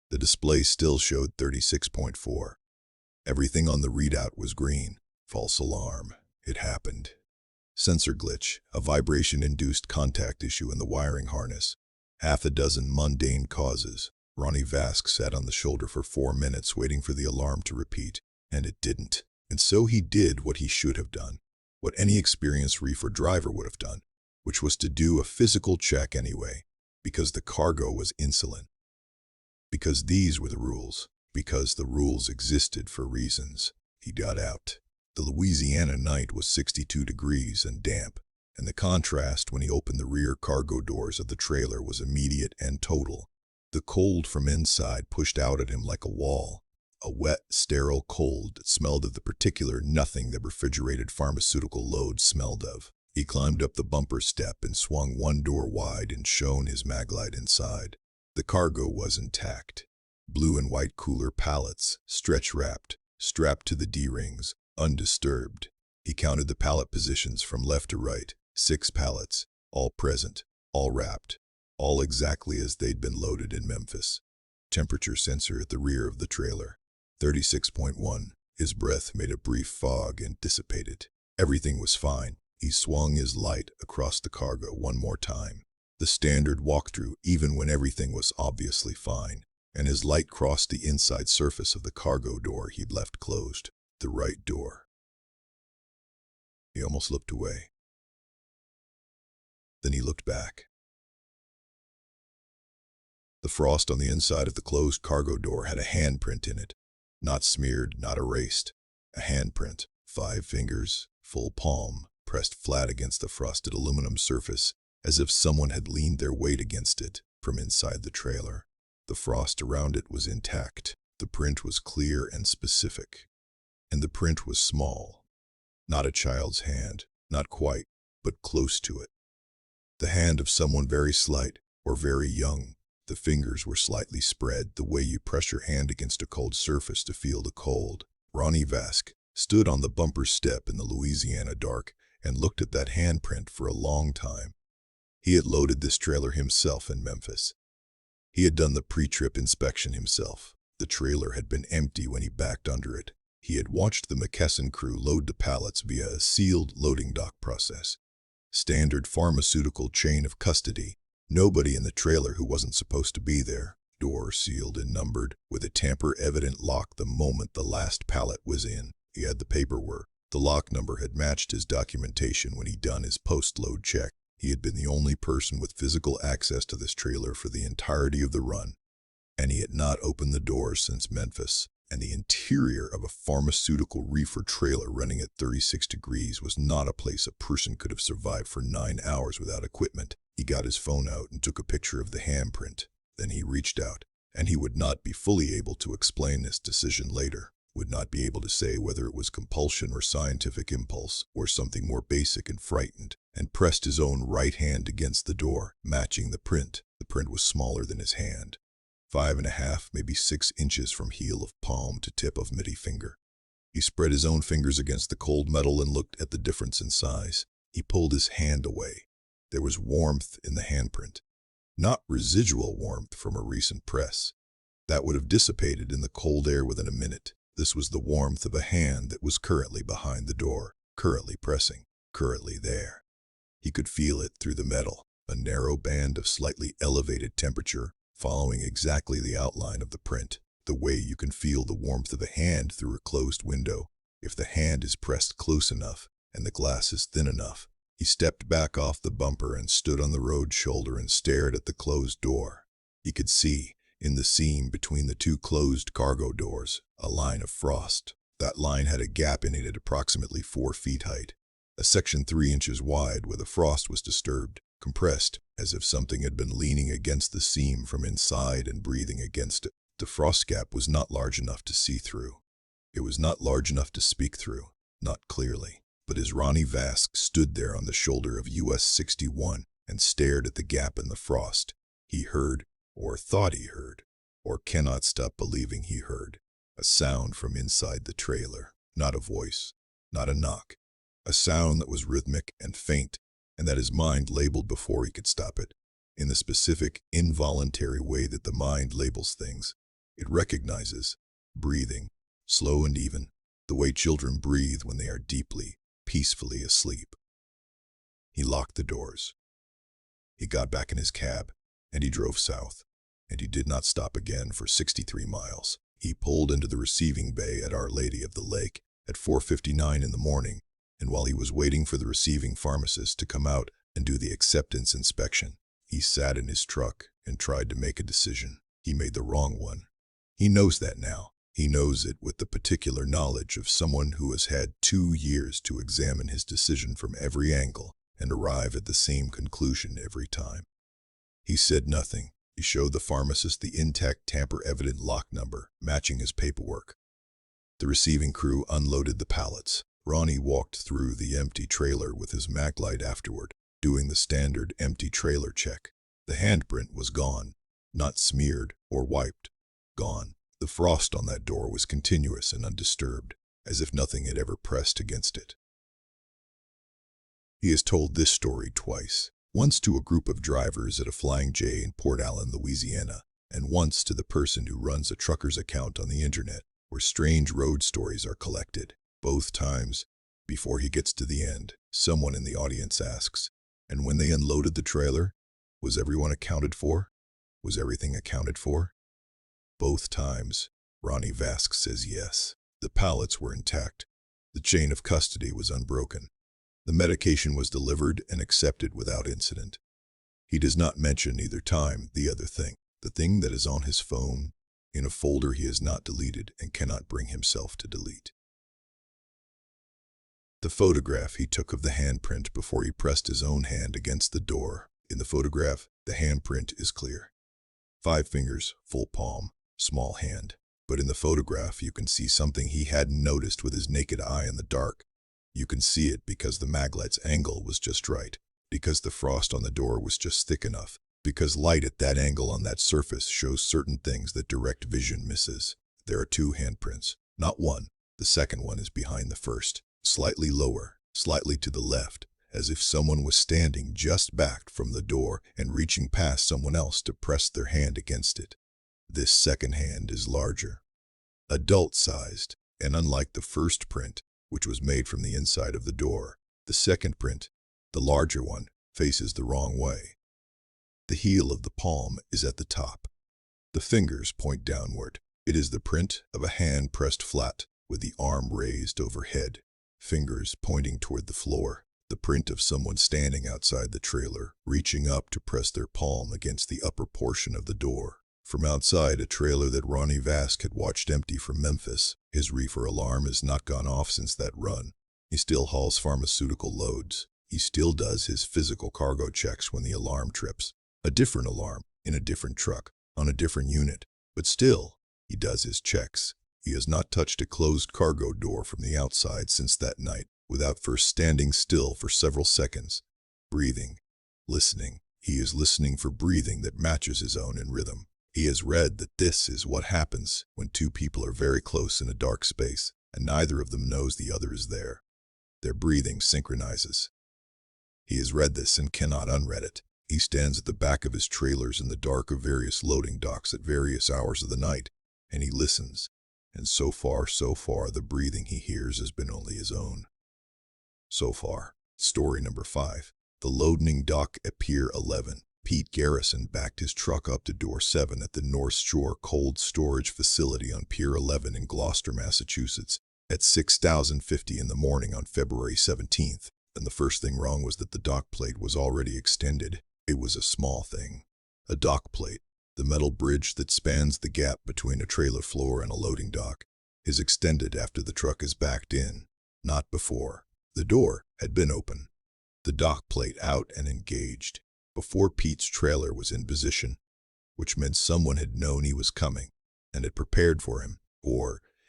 The display still showed 36.4. Everything on the readout was green. False alarm. It happened. Sensor glitch, a vibration-induced contact issue in the wiring harness. Half a dozen mundane causes. Ronnie Vasque sat on the shoulder for 4 minutes waiting for the alarm to repeat, and it didn't. And so he did what he should have done, what any experienced reefer driver would have done, which was to do a physical check anyway, because the cargo was insulin. Because these were the rules, because the rules existed for reasons. He got out. The Louisiana night was 62 degrees and damp, and the contrast when he opened the rear cargo doors of the trailer was immediate and total. The cold from inside pushed out at him like a wall. A wet, sterile cold that smelled of the particular nothing that refrigerated pharmaceutical load smelled of. He climbed up the bumper step and swung one door wide and shone his maglite inside. The cargo was intact. Blue and white cooler pallets, stretch-wrapped, strapped to the D-rings, undisturbed. He counted the pallet positions from left to right. 6 pallets, all present, all wrapped, all exactly as they'd been loaded in Memphis. Temperature sensor at the rear of the trailer. 36.1. His breath made a brief fog and dissipated. Everything was fine. He swung his light across the cargo one more time. The standard walkthrough even when everything was obviously fine, and his light crossed the inside surface of the cargo door he'd left closed. The right door. He almost looked away. Then he looked back. The frost on the inside of the closed cargo door had a handprint in it. Not smeared, not erased. A handprint, 5 fingers, full palm, pressed flat against the frosted aluminum surface, as if someone had leaned their weight against it from inside the trailer. The frost around it was intact. The print was clear and specific. And the print was small. Not a child's hand, not quite, but close to it. The hand of someone very slight or very young. The fingers were slightly spread, the way you press your hand against a cold surface to feel the cold. Ronnie Vasque stood on the bumper step in the Louisiana dark and looked at that handprint for a long time. He had loaded this trailer himself in Memphis. He had done the pre-trip inspection himself. The trailer had been empty when he backed under it. He had watched the McKesson crew load the pallets via a sealed loading dock process. Standard pharmaceutical chain of custody. Nobody in the trailer who wasn't supposed to be there. Door sealed and numbered, with a tamper-evident lock the moment the last pallet was in. He had the paperwork. The lock number had matched his documentation when he'd done his post-load check. He had been the only person with physical access to this trailer for the entirety of the run, and he had not opened the door since Memphis. and the interior of a pharmaceutical reefer trailer running at 36 degrees was not a place a person could have survived for 9 hours without equipment. He got his phone out and took a picture of the handprint. Then he reached out, and he would not be fully able to explain this decision later, would not be able to say whether it was compulsion or scientific impulse or something more basic, and frightened, and pressed his own right hand against the door, matching the print. The print was smaller than his hand, 5.5, maybe 6 inches from heel of palm to tip of middle finger. He spread his own fingers against the cold metal and looked at the difference in size. He pulled his hand away. There was warmth in the handprint, not residual warmth from a recent press. That would have dissipated in the cold air within a minute. This was the warmth of a hand that was currently behind the door, currently pressing, currently there. He could feel it through the metal, a narrow band of slightly elevated temperature, following exactly the outline of the print, the way you can feel the warmth of a hand through a closed window, if the hand is pressed close enough and the glass is thin enough. He stepped back off the bumper and stood on the road shoulder and stared at the closed door. He could see, in the seam between the two closed cargo doors, a line of frost. That line had a gap in it at approximately 4 feet height, a section 3 inches wide where the frost was disturbed, compressed, as if something had been leaning against the seam from inside and breathing against it. The frost gap was not large enough to see through. It was not large enough to speak through, not clearly. But as Ronnie Vask stood there on the shoulder of US 61 and stared at the gap in the frost, he heard, or thought he heard, or cannot stop believing he heard, a sound from inside the trailer. Not a voice, not a knock. A sound that was rhythmic and faint, and that his mind labeled before he could stop it. In the specific, involuntary way that the mind labels things, it recognizes breathing, slow and even, the way children breathe when they are deeply, peacefully asleep. He locked the doors. He got back in his cab, and he drove south, and he did not stop again for 63 miles. He pulled into the receiving bay at Our Lady of the Lake at 4:59 in the morning, and while he was waiting for the receiving pharmacist to come out and do the acceptance inspection, he sat in his truck and tried to make a decision. He made the wrong one. He knows that now. He knows it with the particular knowledge of someone who has had 2 years to examine his decision from every angle and arrive at the same conclusion every time. He said nothing. He showed the pharmacist the intact tamper-evident lock number, matching his paperwork. The receiving crew unloaded the pallets. Ronnie walked through the empty trailer with his Mac light afterward, doing the standard empty trailer check. The handprint was gone, not smeared or wiped. Gone. The frost on that door was continuous and undisturbed, as if nothing had ever pressed against it. He has told this story twice, once to a group of drivers at a Flying J in Port Allen, Louisiana, and once to the person who runs a trucker's account on the internet, where strange road stories are collected. Both times, before he gets to the end, someone in the audience asks, "And when they unloaded the trailer, was everyone accounted for? Was everything accounted for?" Both times, Ronnie Vask says yes. The pallets were intact. The chain of custody was unbroken. The medication was delivered and accepted without incident. He does not mention either time the other thing, the thing that is on his phone, in a folder he has not deleted and cannot bring himself to delete. The photograph he took of the handprint before he pressed his own hand against the door. In the photograph, the handprint is clear. 5 fingers, full palm, small hand. But in the photograph you can see something he hadn't noticed with his naked eye in the dark. You can see it because the maglight's angle was just right, because the frost on the door was just thick enough, because light at that angle on that surface shows certain things that direct vision misses. There are 2 handprints, not one. The second one is behind the first, slightly lower, slightly to the left, as if someone was standing just back from the door and reaching past someone else to press their hand against it. This second hand is larger, adult-sized, and unlike the first print, which was made from the inside of the door, the second print, the larger one, faces the wrong way. The heel of the palm is at the top. The fingers point downward. It is the print of a hand pressed flat, with the arm raised overhead, fingers pointing toward the floor. The print of someone standing outside the trailer, reaching up to press their palm against the upper portion of the door. From outside, a trailer that Ronnie Vask had watched empty from Memphis. His reefer alarm has not gone off since that run. He still hauls pharmaceutical loads. He still does his physical cargo checks when the alarm trips. A different alarm, in a different truck, on a different unit. But still, he does his checks. He has not touched a closed cargo door from the outside since that night, without first standing still for several seconds, breathing, listening. He is listening for breathing that matches his own in rhythm. He has read that this is what happens when two people are very close in a dark space, and neither of them knows the other is there. Their breathing synchronizes. He has read this and cannot unread it. He stands at the back of his trailers in the dark of various loading docks at various hours of the night, and he listens. And so far, the breathing he hears has been only his own. So far. Story number 5. The loading dock at Pier 11. Pete Garrison backed his truck up to door 7 at the North Shore Cold Storage Facility on Pier 11 in Gloucester, Massachusetts, at 6:50 in the morning on February 17th. And the first thing wrong was that the dock plate was already extended. It was a small thing. A dock plate, the metal bridge that spans the gap between a trailer floor and a loading dock, is extended after the truck is backed in, not before. The door had been open, the dock plate out and engaged, before Pete's trailer was in position, which meant someone had known he was coming and had prepared for him,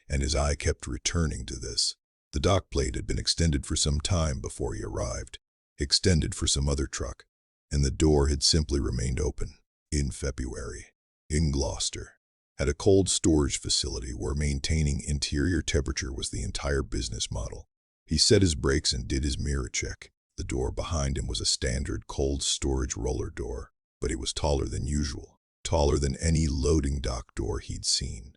and his eye kept returning to this. The dock plate had been extended for some time before he arrived, extended for some other truck, and the door had simply remained open. In February, in Gloucester, at a cold storage facility where maintaining interior temperature was the entire business model. He set his brakes and did his mirror check. The door behind him was a standard cold storage roller door, but it was taller than usual, taller than any loading dock door he'd seen,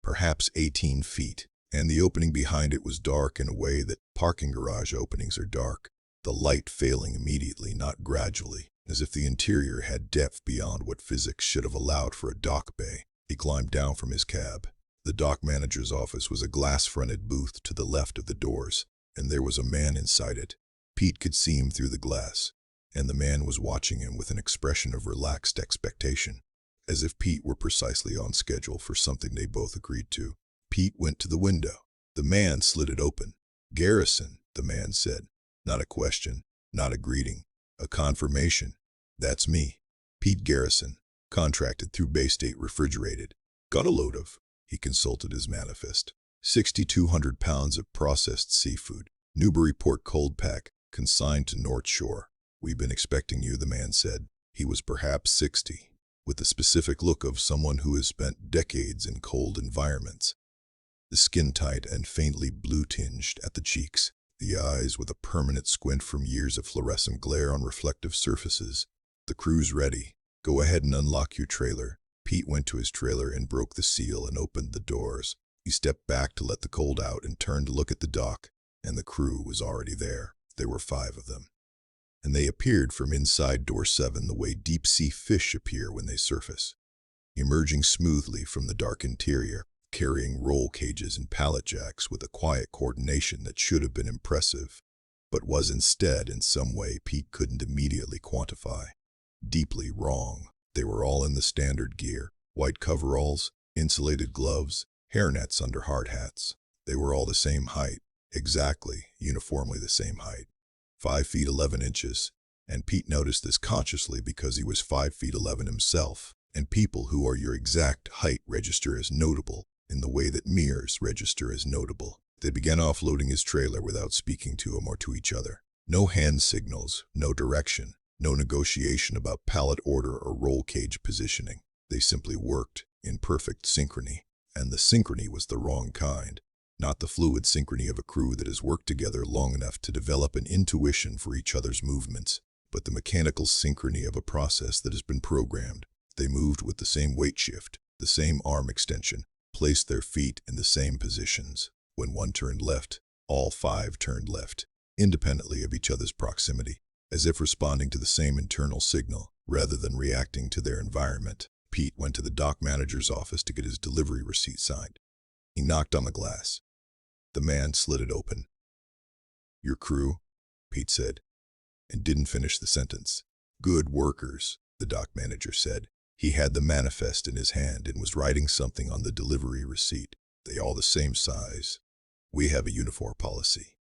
perhaps 18 feet, and the opening behind it was dark in a way that parking garage openings are dark, the light failing immediately, not gradually, as if the interior had depth beyond what physics should have allowed for a dock bay. He climbed down from his cab. The dock manager's office was a glass-fronted booth to the left of the doors, and there was a man inside it. Pete could see him through the glass, and the man was watching him with an expression of relaxed expectation, as if Pete were precisely on schedule for something they both agreed to. Pete went to the window. The man slid it open. "Garrison," the man said. Not a question, not a greeting, a confirmation. "That's me, Pete Garrison, contracted through Bay State Refrigerated. Got a load of," he consulted his manifest, 6,200 pounds of processed seafood, Newburyport cold pack, consigned to North Shore. "We've been expecting you," the man said. He was perhaps 60, with the specific look of someone who has spent decades in cold environments. The skin tight and faintly blue-tinged at the cheeks, the eyes with a permanent squint from years of fluorescent glare on reflective surfaces. "The crew's ready. Go ahead and unlock your trailer." Pete went to his trailer and broke the seal and opened the doors. He stepped back to let the cold out and turned to look at the dock, and the crew was already there. There were 5 of them, and they appeared from inside door 7 the way deep-sea fish appear when they surface, emerging smoothly from the dark interior, carrying roll cages and pallet jacks with a quiet coordination that should have been impressive, but was instead in some way Pete couldn't immediately quantify. Deeply wrong. They were all in the standard gear, white coveralls, insulated gloves, hairnets under hard hats. They were all the same height, exactly, uniformly the same height, 5 feet 11 inches, and Pete noticed this consciously because he was 5 feet 11 himself, and people who are your exact height register as notable in the way that mirrors register as notable. They began offloading his trailer without speaking to him or to each other. No hand signals, no direction, no negotiation about pallet order or roll cage positioning. They simply worked in perfect synchrony, and the synchrony was the wrong kind. Not the fluid synchrony of a crew that has worked together long enough to develop an intuition for each other's movements, but the mechanical synchrony of a process that has been programmed. They moved with the same weight shift, the same arm extension, placed their feet in the same positions. When one turned left, all 5 turned left, independently of each other's proximity, as if responding to the same internal signal rather than reacting to their environment. Pete went to the dock manager's office to get his delivery receipt signed. He knocked on the glass. The man slid it open. "Your crew," Pete said, and didn't finish the sentence. "Good workers," the dock manager said. He had the manifest in his hand and was writing something on the delivery receipt. They all the same size. We have a uniform policy.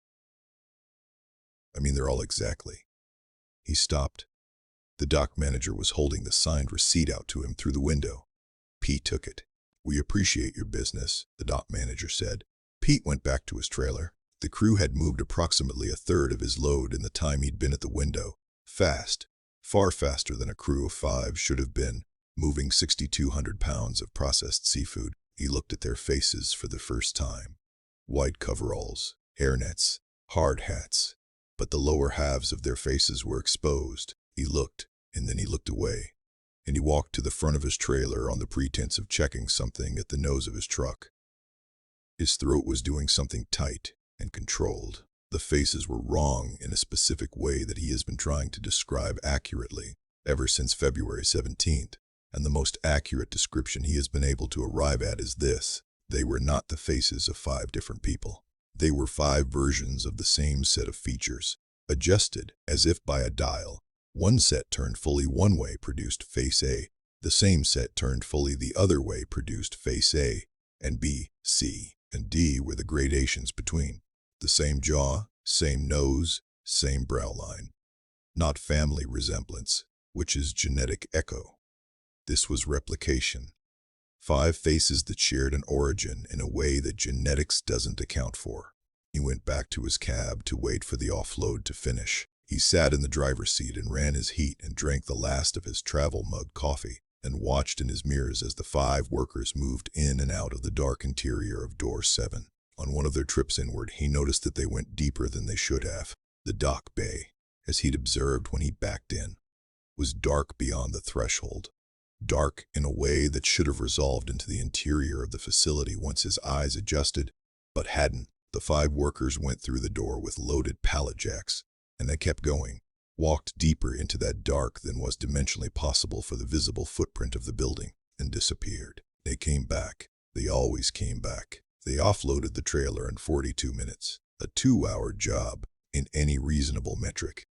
I mean, they're all exactly. He stopped. The dock manager was holding the signed receipt out to him through the window. Pete took it. We appreciate your business, the dock manager said. Pete went back to his trailer. The crew had moved approximately a third of his load in the time he'd been at the window. Fast, far faster than a crew of 5 should have been, moving 6,200 pounds of processed seafood. He looked at their faces for the first time. White coveralls, hairnets, hard hats. But the lower halves of their faces were exposed. He looked, and then he looked away. And he walked to the front of his trailer on the pretense of checking something at the nose of his truck. His throat was doing something tight and controlled. The faces were wrong in a specific way that he has been trying to describe accurately ever since February 17th. And the most accurate description he has been able to arrive at is this. They were not the faces of 5 different people. They were 5 versions of the same set of features, adjusted as if by a dial. One set turned fully one way produced face A. The same set turned fully the other way produced face A, and B, C, and D were the gradations between. The same jaw, same nose, same brow line. Not family resemblance, which is genetic echo. This was replication. 5 faces that shared an origin in a way that genetics doesn't account for. He went back to his cab to wait for the offload to finish. He sat in the driver's seat and ran his heat and drank the last of his travel mug coffee and watched in his mirrors as the 5 workers moved in and out of the dark interior of door 7. On one of their trips inward, he noticed that they went deeper than they should have. The dock bay, as he'd observed when he backed in, was dark beyond the threshold. Dark in a way that should have resolved into the interior of the facility once his eyes adjusted, but hadn't. The 5 workers went through the door with loaded pallet jacks, and they kept going, walked deeper into that dark than was dimensionally possible for the visible footprint of the building, and disappeared. They came back. They always came back. They offloaded the trailer in 42 minutes, a 2-hour job in any reasonable metric.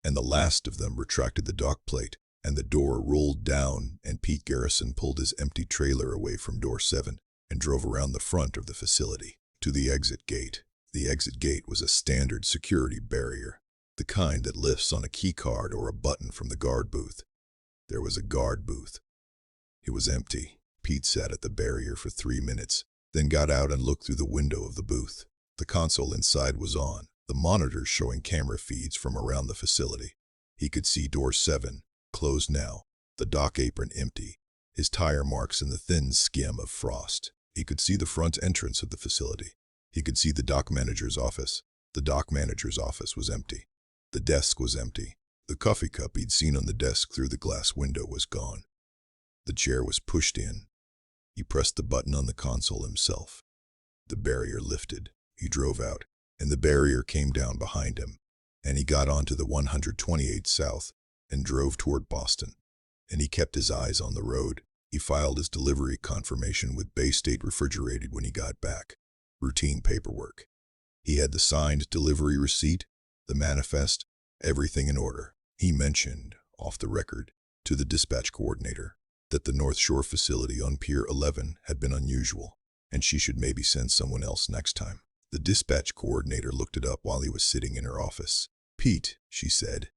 And the last of them retracted the dock plate, and the door rolled down, and Pete Garrison pulled his empty trailer away from door 7 and drove around the front of the facility to the exit gate. The exit gate was a standard security barrier, the kind that lifts on a key card or a button from the guard booth. There was a guard booth. It was empty. Pete sat at the barrier for 3 minutes, then got out and looked through the window of the booth. The console inside was on, the monitors showing camera feeds from around the facility. He could see door 7, closed now, the dock apron empty, his tire marks in the thin skim of frost. He could see the front entrance of the facility. He could see the dock manager's office. The dock manager's office was empty. The desk was empty. The coffee cup he'd seen on the desk through the glass window was gone. The chair was pushed in. He pressed the button on the console himself. The barrier lifted. He drove out, and the barrier came down behind him, and he got onto the 128 South and drove toward Boston. And he kept his eyes on the road. He filed his delivery confirmation with Bay State Refrigerated when he got back. Routine paperwork. He had the signed delivery receipt, the manifest, everything in order. He mentioned, off the record, to the dispatch coordinator that the North Shore facility on Pier 11 had been unusual, and she should maybe send someone else next time. The dispatch coordinator looked it up while he was sitting in her office. "Pete," she said,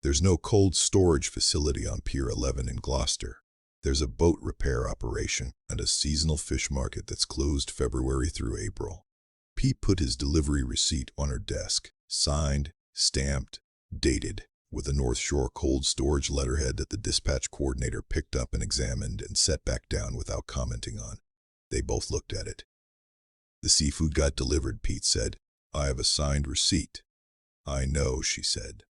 "there's no cold storage facility on Pier 11 in Gloucester. There's a boat repair operation and a seasonal fish market that's closed February through April." Pete put his delivery receipt on her desk, signed, stamped, dated, with a North Shore cold storage letterhead that the dispatch coordinator picked up and examined and set back down without commenting on. They both looked at it. "The seafood got delivered," Pete said. "I have a signed receipt." "I know," she said,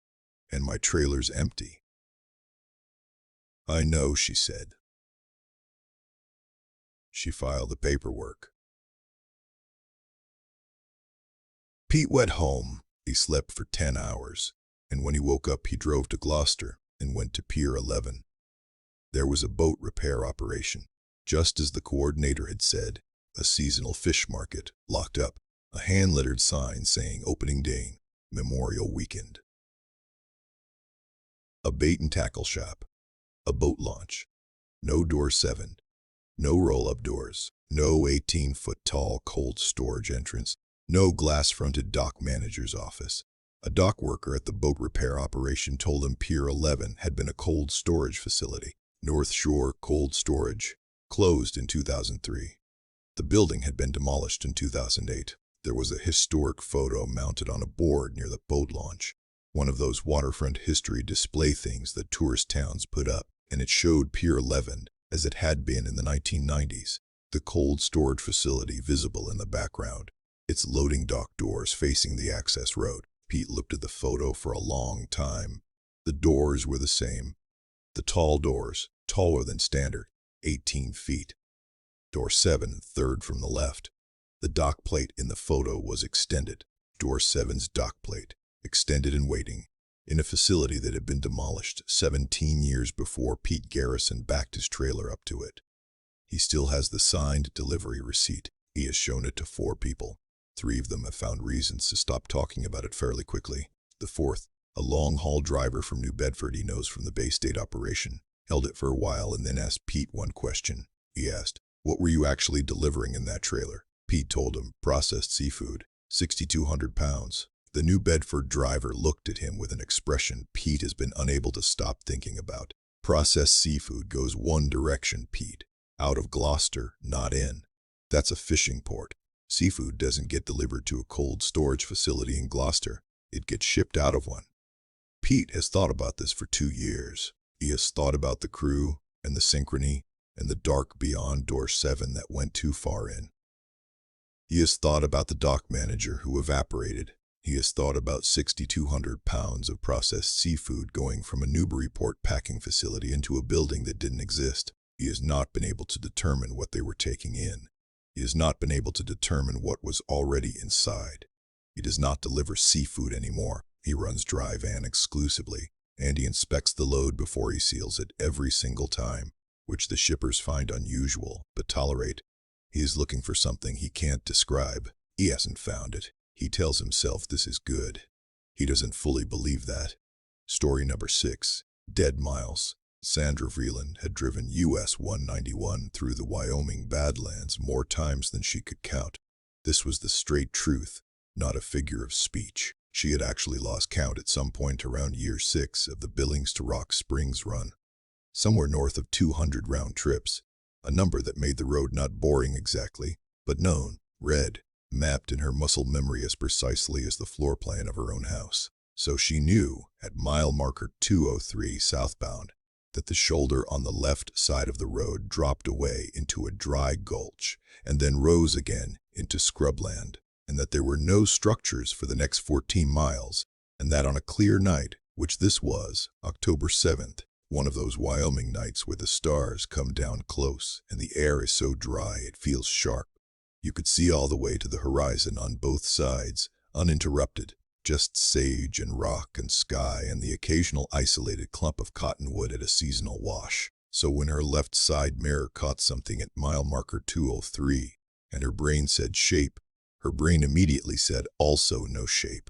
"and my trailer's empty." "I know," she said. She filed the paperwork. Pete went home. He slept for 10 hours, and when he woke up he drove to Gloucester and went to Pier 11. There was a boat repair operation, just as the coordinator had said, a seasonal fish market, locked up, a hand-lettered sign saying opening day, Memorial Weekend. A bait and tackle shop, a boat launch, No door 7. No roll-up doors. No 18-foot-tall cold storage entrance. No glass-fronted dock manager's office. A dock worker at the boat repair operation told him Pier 11 had been a cold storage facility. North Shore Cold Storage, closed in 2003. The building had been demolished in 2008. There was a historic photo mounted on a board near the boat launch, one of those waterfront history display things that tourist towns put up, and it showed Pier 11 as it had been in the 1990s, the cold storage facility visible in the background, its loading dock doors facing the access road. Pete looked at the photo for a long time. The doors were the same. The tall doors, taller than standard, 18 feet. Door 7, third from the left. The dock plate in the photo was extended. Door 7's dock plate, extended and waiting, in a facility that had been demolished 17 years before Pete Garrison backed his trailer up to it. He still has the signed delivery receipt. He has shown it to 4 people. 3 of them have found reasons to stop talking about it fairly quickly. The 4th, a long-haul driver from New Bedford he knows from the Bay State operation, held it for a while and then asked Pete one question. He asked, "What were you actually delivering in that trailer?" Pete told him, "Processed seafood, 6,200 pounds. The New Bedford driver looked at him with an expression Pete has been unable to stop thinking about. "Processed seafood goes one direction, Pete. Out of Gloucester, not in. That's a fishing port. Seafood doesn't get delivered to a cold storage facility in Gloucester. It gets shipped out of one." Pete has thought about this for 2 years. He has thought about the crew and the synchrony and the dark beyond door 7 that went too far in. He has thought about the dock manager who evaporated. He has thought about 6,200 pounds of processed seafood going from a Newburyport packing facility into a building that didn't exist. He has not been able to determine what they were taking in. He has not been able to determine what was already inside. He does not deliver seafood anymore. He runs dry van exclusively, and he inspects the load before he seals it every single time, which the shippers find unusual but tolerate. He is looking for something he can't describe. He hasn't found it. He tells himself this is good. He doesn't fully believe that. Story number 6. Dead miles. Sandra Vreeland had driven US 191 through the Wyoming Badlands more times than she could count. This was the straight truth, not a figure of speech. She had actually lost count at some point around year 6 of the Billings to Rock Springs run. Somewhere north of 200 round trips, a number that made the road not boring exactly, but known, read, mapped in her muscle memory as precisely as the floor plan of her own house. So she knew, at mile marker 203 southbound, that the shoulder on the left side of the road dropped away into a dry gulch and then rose again into scrubland, and that there were no structures for the next 14 miles, and that on a clear night, which this was, October 7th, one of those Wyoming nights where the stars come down close and the air is so dry it feels sharp, you could see all the way to the horizon on both sides, uninterrupted, just sage and rock and sky and the occasional isolated clump of cottonwood at a seasonal wash. So when her left side mirror caught something at mile marker 203, and her brain said shape, her brain immediately said also no shape.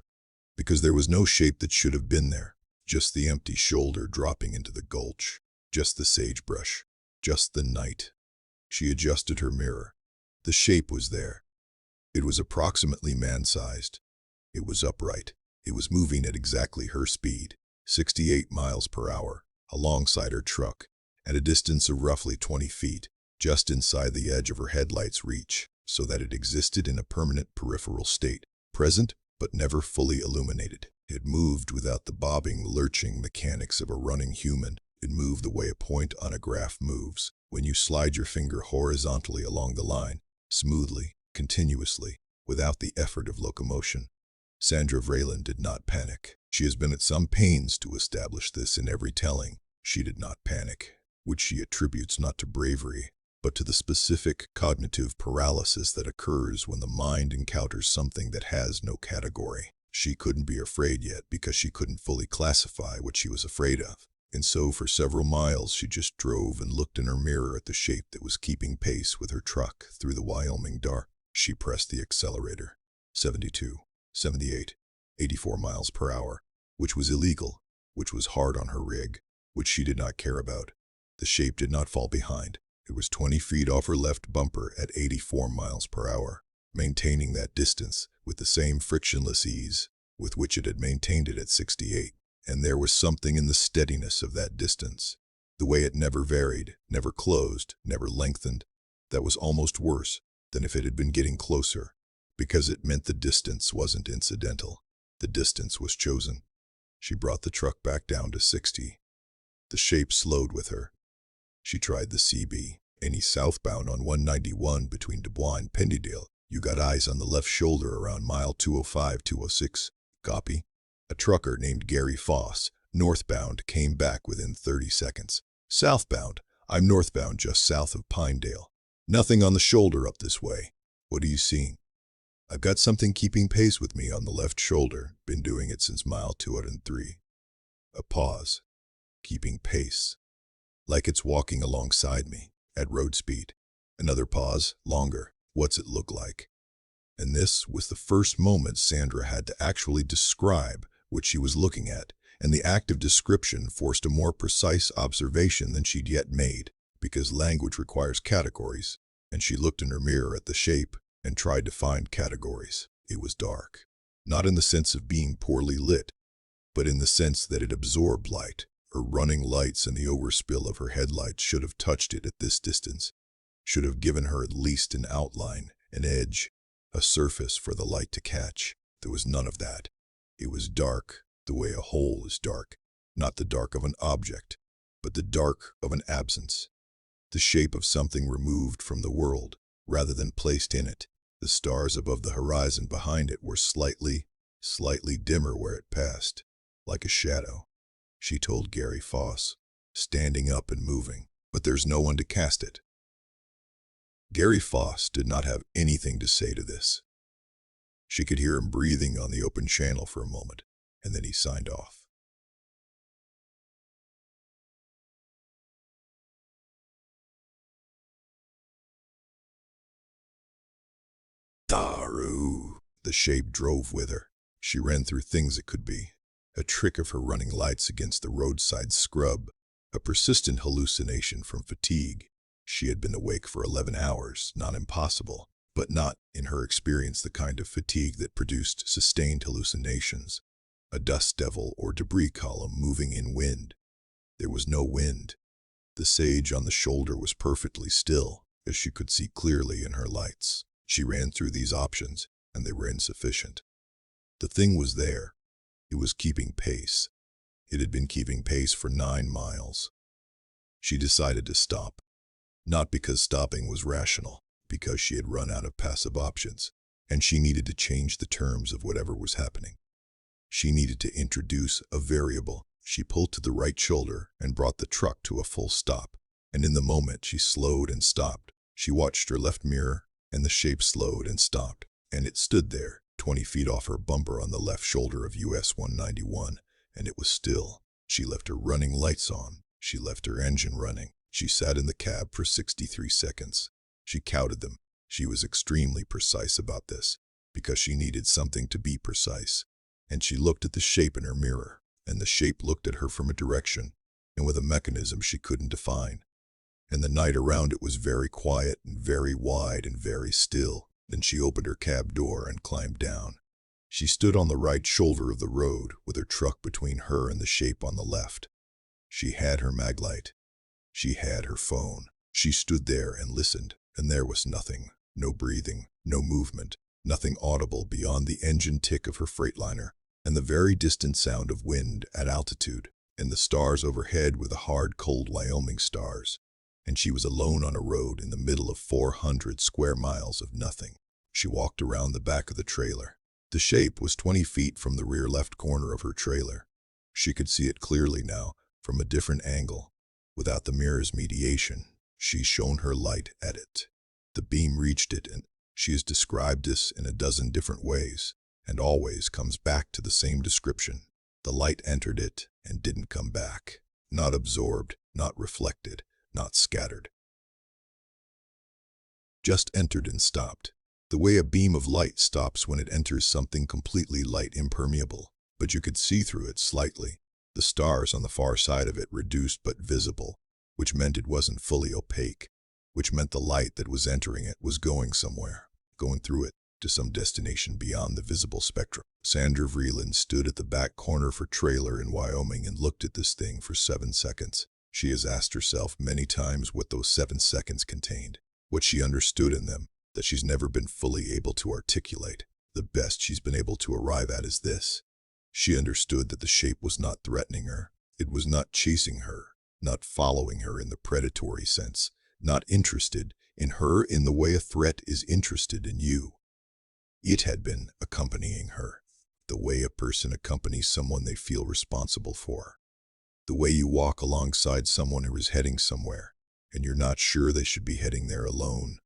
Because there was no shape that should have been there, just the empty shoulder dropping into the gulch, just the sagebrush, just the night. She adjusted her mirror. The shape was there. It was approximately man-sized. It was upright. It was moving at exactly her speed, 68 miles per hour, alongside her truck, at a distance of roughly 20 feet, just inside the edge of her headlight's reach, so that it existed in a permanent peripheral state, present but never fully illuminated. It moved without the bobbing, lurching mechanics of a running human. It moved the way a point on a graph moves, when you slide your finger horizontally along the line, smoothly, continuously, without the effort of locomotion. Sandra Vreeland did not panic. She has been at some pains to establish this in every telling. She did not panic, which she attributes not to bravery, but to the specific cognitive paralysis that occurs when the mind encounters something that has no category. She couldn't be afraid yet because she couldn't fully classify what she was afraid of. And so for several miles she just drove and looked in her mirror at the shape that was keeping pace with her truck through the Wyoming dark. She pressed the accelerator. 72, 78, 84 miles per hour, which was illegal, which was hard on her rig, which she did not care about. The shape did not fall behind. It was 20 feet off her left bumper at 84 miles per hour, maintaining that distance with the same frictionless ease with which it had maintained it at 68. And there was something in the steadiness of that distance, the way it never varied, never closed, never lengthened, that was almost worse than if it had been getting closer, because it meant the distance wasn't incidental. The distance was chosen. She brought the truck back down to 60. The shape slowed with her. She tried the CB. Any southbound on 191 between Dubois and Pendydale. You got eyes on the left shoulder around mile 205-206. Copy. A trucker named Gary Foss, northbound, came back within 30 seconds. Southbound. I'm northbound just south of Pinedale. Nothing on the shoulder up this way. What are you seeing? I've got something keeping pace with me on the left shoulder. Been doing it since mile 203. A pause. Keeping pace. Like it's walking alongside me, at road speed. Another pause, longer. What's it look like? And this was the first moment Sandra had to actually describe what she was looking at, and the act of description forced a more precise observation than she'd yet made, because language requires categories, and she looked in her mirror at the shape and tried to find categories. It was dark. Not in the sense of being poorly lit, but in the sense that it absorbed light. Her running lights and the overspill of her headlights should have touched it at this distance, should have given her at least an outline, an edge, a surface for the light to catch. There was none of that. It was dark, the way a hole is dark, not the dark of an object, but the dark of an absence, the shape of something removed from the world, rather than placed in it. The stars above the horizon behind it were slightly dimmer where it passed, like a shadow. She told Gary Foss, standing up and moving, but there's no one to cast it. Gary Foss did not have anything to say to this. She could hear him breathing on the open channel for a moment, and then he signed off. Daru. The shape drove with her. She ran through things it could be. A trick of her running lights against the roadside scrub, a persistent hallucination from fatigue. She had been awake for 11 hours, not impossible, but not, in her experience, the kind of fatigue that produced sustained hallucinations. A dust devil or debris column moving in wind. There was no wind. The sage on the shoulder was perfectly still, as she could see clearly in her lights. She ran through these options, and they were insufficient. The thing was there. It was keeping pace. It had been keeping pace for 9 miles. She decided to stop. Not because stopping was rational, because she had run out of passive options, and she needed to change the terms of whatever was happening. She needed to introduce a variable. She pulled to the right shoulder and brought the truck to a full stop, and in the moment she slowed and stopped. She watched her left mirror, and the shape slowed and stopped, and it stood there, 20 feet off her bumper on the left shoulder of US 191, and it was still. She left her running lights on. She left her engine running. She sat in the cab for 63 seconds. She counted them. She was extremely precise about this, because she needed something to be precise. And she looked at the shape in her mirror, and the shape looked at her from a direction, and with a mechanism she couldn't define. And the night around it was very quiet and very wide and very still. Then she opened her cab door and climbed down. She stood on the right shoulder of the road, with her truck between her and the shape on the left. She had her maglite. She had her phone. She stood there and listened, and there was nothing. No breathing, no movement, nothing audible beyond the engine tick of her Freightliner, and the very distant sound of wind at altitude, and the stars overhead were the hard, cold Wyoming stars. And she was alone on a road in the middle of 400 square miles of nothing. She walked around the back of the trailer. The shape was 20 feet from the rear left corner of her trailer. She could see it clearly now, from a different angle. Without the mirror's mediation, she shone her light at it. The beam reached it, and she has described this in a dozen different ways, and always comes back to the same description. The light entered it and didn't come back. Not absorbed, not reflected, not scattered. Just entered and stopped. The way a beam of light stops when it enters something completely light impermeable, but you could see through it slightly. The stars on the far side of it reduced but visible. which meant it wasn't fully opaque, which meant the light that was entering it was going somewhere, going through it, to some destination beyond the visible spectrum. Sandra Vreeland stood at the back corner of her trailer in Wyoming and looked at this thing for 7 seconds. She has asked herself many times what those 7 seconds contained, what she understood in them, that she's never been fully able to articulate. The best she's been able to arrive at is this. She understood that the shape was not threatening her. It was not chasing her, not following her in the predatory sense, not interested in her in the way a threat is interested in you. It had been accompanying her, the way a person accompanies someone they feel responsible for. The way you walk alongside someone who is heading somewhere, and you're not sure they should be heading there alone.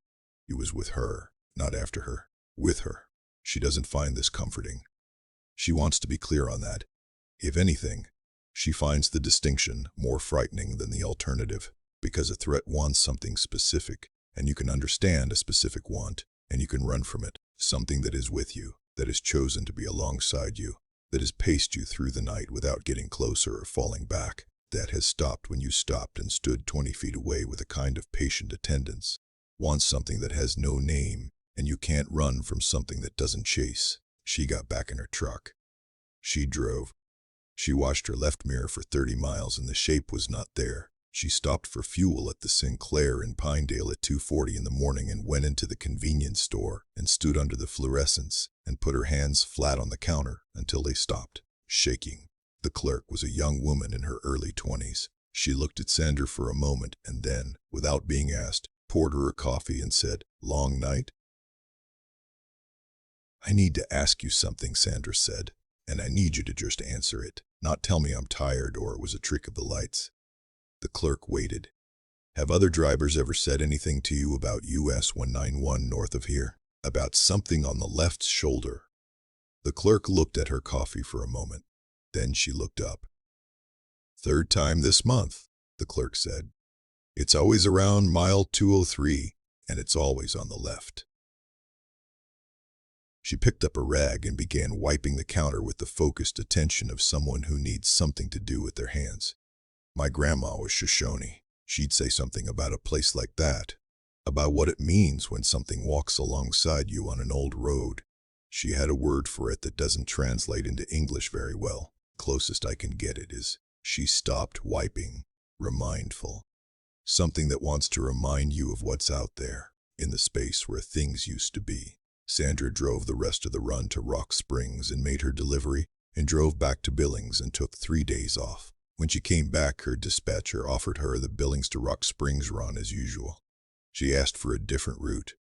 It was with her, not after her, with her. She doesn't find this comforting. She wants to be clear on that. If anything, she finds the distinction more frightening than the alternative, because a threat wants something specific, and you can understand a specific want, and you can run from it. Something that is with you, that has chosen to be alongside you, that has paced you through the night without getting closer or falling back, that has stopped when you stopped and stood 20 feet away with a kind of patient attendance, wants something that has no name, and you can't run from something that doesn't chase. She got back in her truck. She drove. She watched her left mirror for 30 miles and the shape was not there. She stopped for fuel at the Sinclair in Pinedale at 2:40 in the morning and went into the convenience store and stood under the fluorescents and put her hands flat on the counter until they stopped, shaking. The clerk was a young woman in her early 20s. She looked at Sandra for a moment and then, without being asked, poured her a coffee and said, "Long night?" "I need to ask you something," Sandra said, "and I need you to just answer it, not tell me I'm tired or it was a trick of the lights." The clerk waited. "Have other drivers ever said anything to you about US 191 north of here? About something on the left shoulder?" The clerk looked at her coffee for a moment. Then she looked up. "Third time this month," the clerk said. "It's always around mile 203, and it's always on the left." She picked up a rag and began wiping the counter with the focused attention of someone who needs something to do with their hands. "My grandma was Shoshone. She'd say something about a place like that, about what it means when something walks alongside you on an old road. She had a word for it that doesn't translate into English very well. Closest I can get it is, she stopped wiping, remindful. Something that wants to remind you of what's out there, in the space where things used to be." Sandra drove the rest of the run to Rock Springs and made her delivery, and drove back to Billings and took 3 days off. When she came back, her dispatcher offered her the Billings to Rock Springs run as usual. She asked for a different route.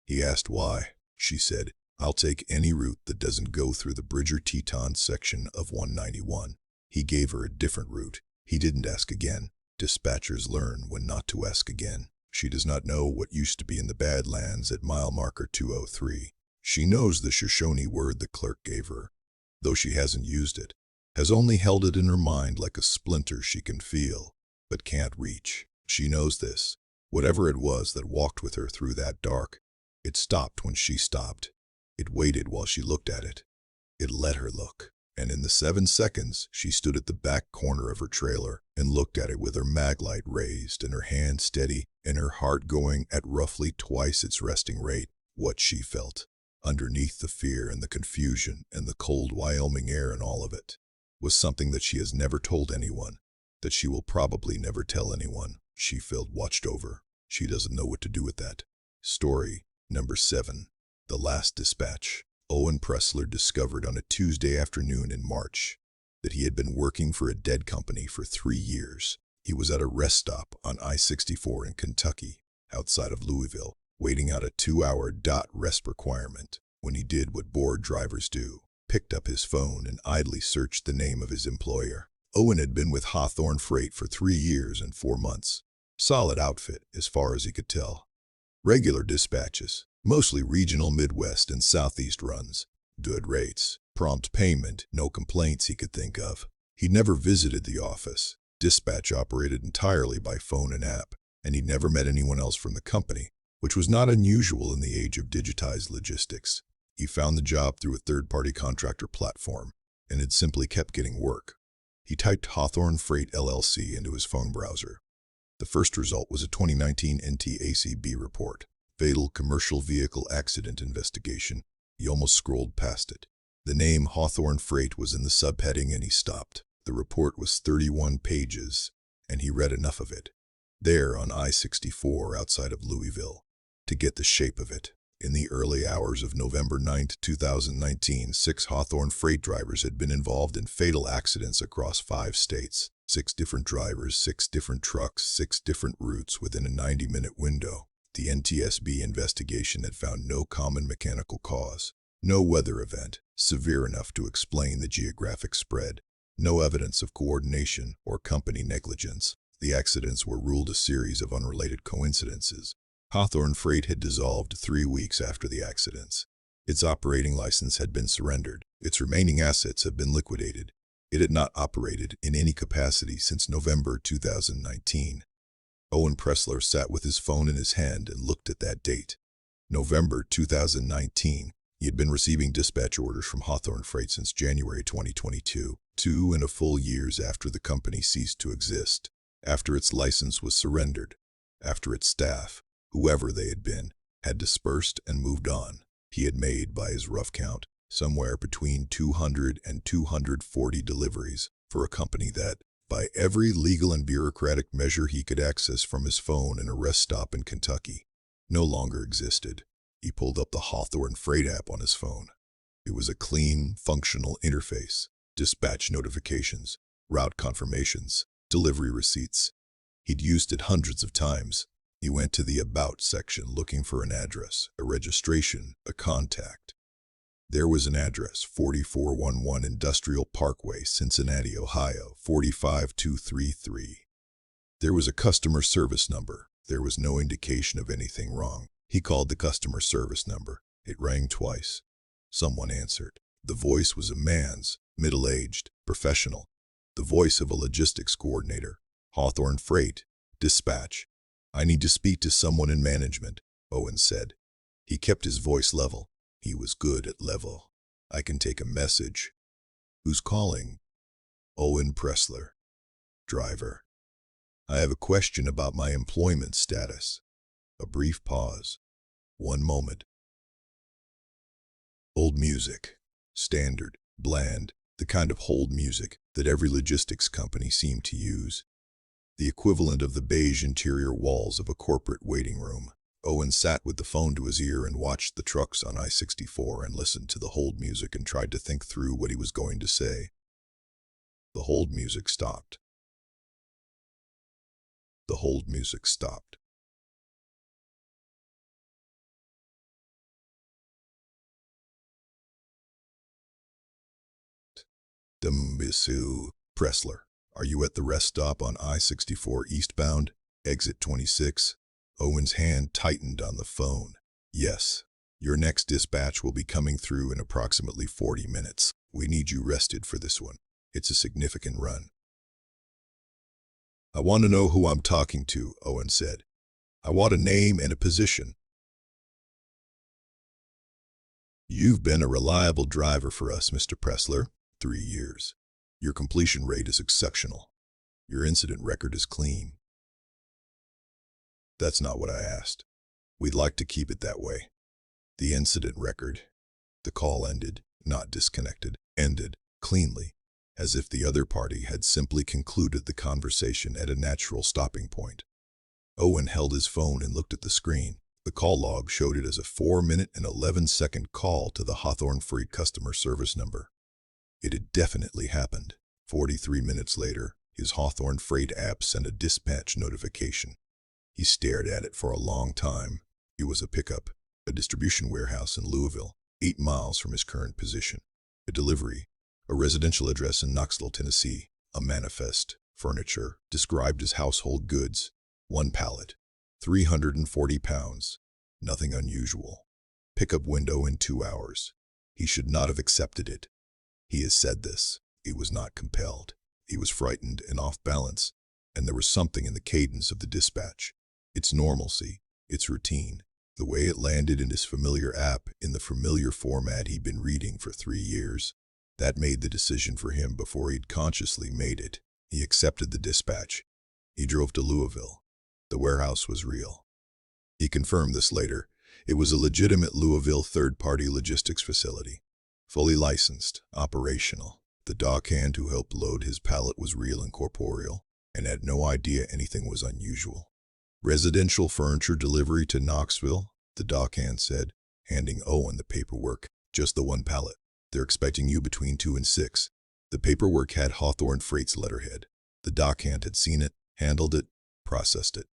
He asked why. She said, "I'll take any route that doesn't go through the Bridger-Teton section of 191. He gave her a different route. He didn't ask again. Dispatchers learn when not to ask again. She does not know what used to be in the Badlands at mile marker 203. She knows the Shoshone word the clerk gave her, though she hasn't used it, has only held it in her mind like a splinter she can feel, but can't reach. She knows this. Whatever it was that walked with her through that dark, it stopped when she stopped. It waited while she looked at it. It let her look. And in the 7 seconds, she stood at the back corner of her trailer and looked at it with her maglite raised and her hand steady and her heart going at roughly twice its resting rate. What she felt, underneath the fear and the confusion and the cold Wyoming air and all of it, was something that she has never told anyone, that she will probably never tell anyone. She felt watched over. She doesn't know what to do with that. Story number 7. The Last Dispatch. Owen Pressler discovered on a Tuesday afternoon in March that he had been working for a dead company for 3 years. He was at a rest stop on I-64 in Kentucky, outside of Louisville, waiting out a 2-hour rest requirement. When he did what bored drivers do, picked up his phone and idly searched the name of his employer. Owen had been with Hawthorne Freight for 3 years and 4 months. Solid outfit, as far as he could tell. Regular dispatches, mostly regional Midwest and Southeast runs. Good rates, prompt payment, no complaints he could think of. He'd never visited the office. Dispatch operated entirely by phone and app, and he'd never met anyone else from the company, which was not unusual in the age of digitized logistics. He found the job through a third-party contractor platform, and had simply kept getting work. He typed Hawthorne Freight LLC into his phone browser. The first result was a 2019 NTACB report, Fatal Commercial Vehicle Accident Investigation. He almost scrolled past it. The name Hawthorne Freight was in the subheading and he stopped. The report was 31 pages, and he read enough of it, there on I-64 outside of Louisville, to get the shape of it. In the early hours of November 9, 2019, 6 Hawthorne Freight drivers had been involved in fatal accidents across 5 states. 6 different drivers, 6 different trucks, 6 different routes within a 90-minute window. The NTSB investigation had found no common mechanical cause, no weather event severe enough to explain the geographic spread, no evidence of coordination or company negligence. The accidents were ruled a series of unrelated coincidences. Hawthorne Freight had dissolved 3 weeks after the accidents. Its operating license had been surrendered. Its remaining assets had been liquidated. It had not operated in any capacity since November 2019. Owen Pressler sat with his phone in his hand and looked at that date. November 2019. He had been receiving dispatch orders from Hawthorne Freight since January 2022, 2 full years after the company ceased to exist, after its license was surrendered, after its staff, whoever they had been, had dispersed and moved on. He had made, by his rough count, somewhere between 200 and 240 deliveries for a company that, by every legal and bureaucratic measure he could access from his phone in a rest stop in Kentucky, no longer existed. He pulled up the Hawthorne Freight app on his phone. It was a clean, functional interface. Dispatch notifications, route confirmations, delivery receipts. He'd used it hundreds of times. He went to the About section looking for an address, a registration, a contact. There was an address, 4411 Industrial Parkway, Cincinnati, Ohio, 45233. There was a customer service number. There was no indication of anything wrong. He called the customer service number. It rang twice. Someone answered. The voice was a man's, middle-aged, professional. The voice of a logistics coordinator. Hawthorne Freight. Dispatch. I need to speak to someone in management, Owen said. He kept his voice level. He was good at level. I can take a message. Who's calling? Owen Pressler. Driver. I have a question about my employment status. A brief pause. 1 moment. Old music. Standard, bland, the kind of hold music that every logistics company seemed to use. The equivalent of the beige interior walls of a corporate waiting room. Owen sat with the phone to his ear and watched the trucks on I-64 and listened to the hold music and tried to think through what he was going to say. The hold music stopped. The hold music stopped. Dumbisu. Pressler, are you at the rest stop on I-64 eastbound, exit 26? Owen's hand tightened on the phone. Yes. Your next dispatch will be coming through in approximately 40 minutes. We need you rested for this one. It's a significant run. I want to know who I'm talking to, Owen said. I want a name and a position. You've been a reliable driver for us, Mr. Pressler. 3 years. Your completion rate is exceptional. Your incident record is clean. That's not what I asked. We'd like to keep it that way. The incident record. The call ended, not disconnected, ended, cleanly, as if the other party had simply concluded the conversation at a natural stopping point. Owen held his phone and looked at the screen. The call log showed it as a 4-minute and 11-second call to the Hawthorne Freight customer service number. It had definitely happened. 43 minutes later, his Hawthorne Freight app sent a dispatch notification. He stared at it for a long time. It was a pickup, a distribution warehouse in Louisville, 8 miles from his current position. A delivery, a residential address in Knoxville, Tennessee. A manifest, furniture, described as household goods. 1 pallet, 340 pounds. Nothing unusual. Pickup window in 2 hours. He should not have accepted it. He has said this. He was not compelled. He was frightened and off balance, and there was something in the cadence of the dispatch. Its normalcy, its routine, the way it landed in his familiar app in the familiar format he'd been reading for 3 years. That made the decision for him before he'd consciously made it. He accepted the dispatch. He drove to Louisville. The warehouse was real. He confirmed this later. It was a legitimate Louisville third-party logistics facility. Fully licensed, operational. The dockhand who helped load his pallet was real and corporeal, and had no idea anything was unusual. Residential furniture delivery to Knoxville, the dockhand said, handing Owen the paperwork. Just the one pallet. They're expecting you between 2 and 6. The paperwork had Hawthorne Freight's letterhead. The dockhand had seen it, handled it, processed it.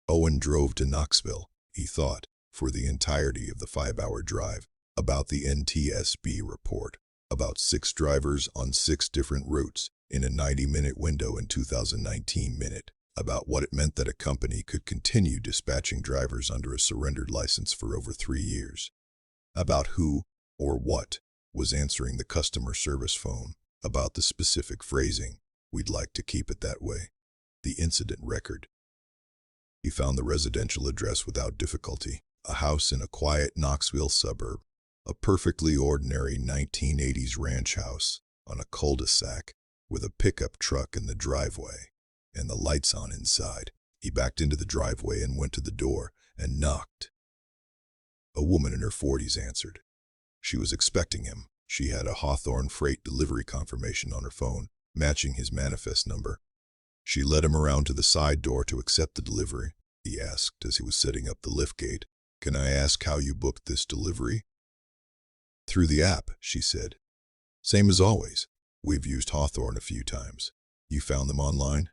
Owen drove to Knoxville, he thought, for the entirety of the 5-hour drive, about the NTSB report, about 6 drivers on 6 different routes in a 90-minute window in 2019 minute, about what it meant that a company could continue dispatching drivers under a surrendered license for over 3 years, about who, or what, was answering the customer service phone, about the specific phrasing, "We'd like to keep it that way," the incident record. He found the residential address without difficulty, a house in a quiet Knoxville suburb, a perfectly ordinary 1980s ranch house on a cul-de-sac with a pickup truck in the driveway and the lights on inside. He backed into the driveway and went to the door and knocked. A woman in her 40s answered. She was expecting him. She had a Hawthorne Freight delivery confirmation on her phone, matching his manifest number. She led him around to the side door to accept the delivery. He asked as he was setting up the liftgate, "Can I ask how you booked this delivery?" "Through the app," she said. "Same as always. We've used Hawthorne a few times. You found them online?"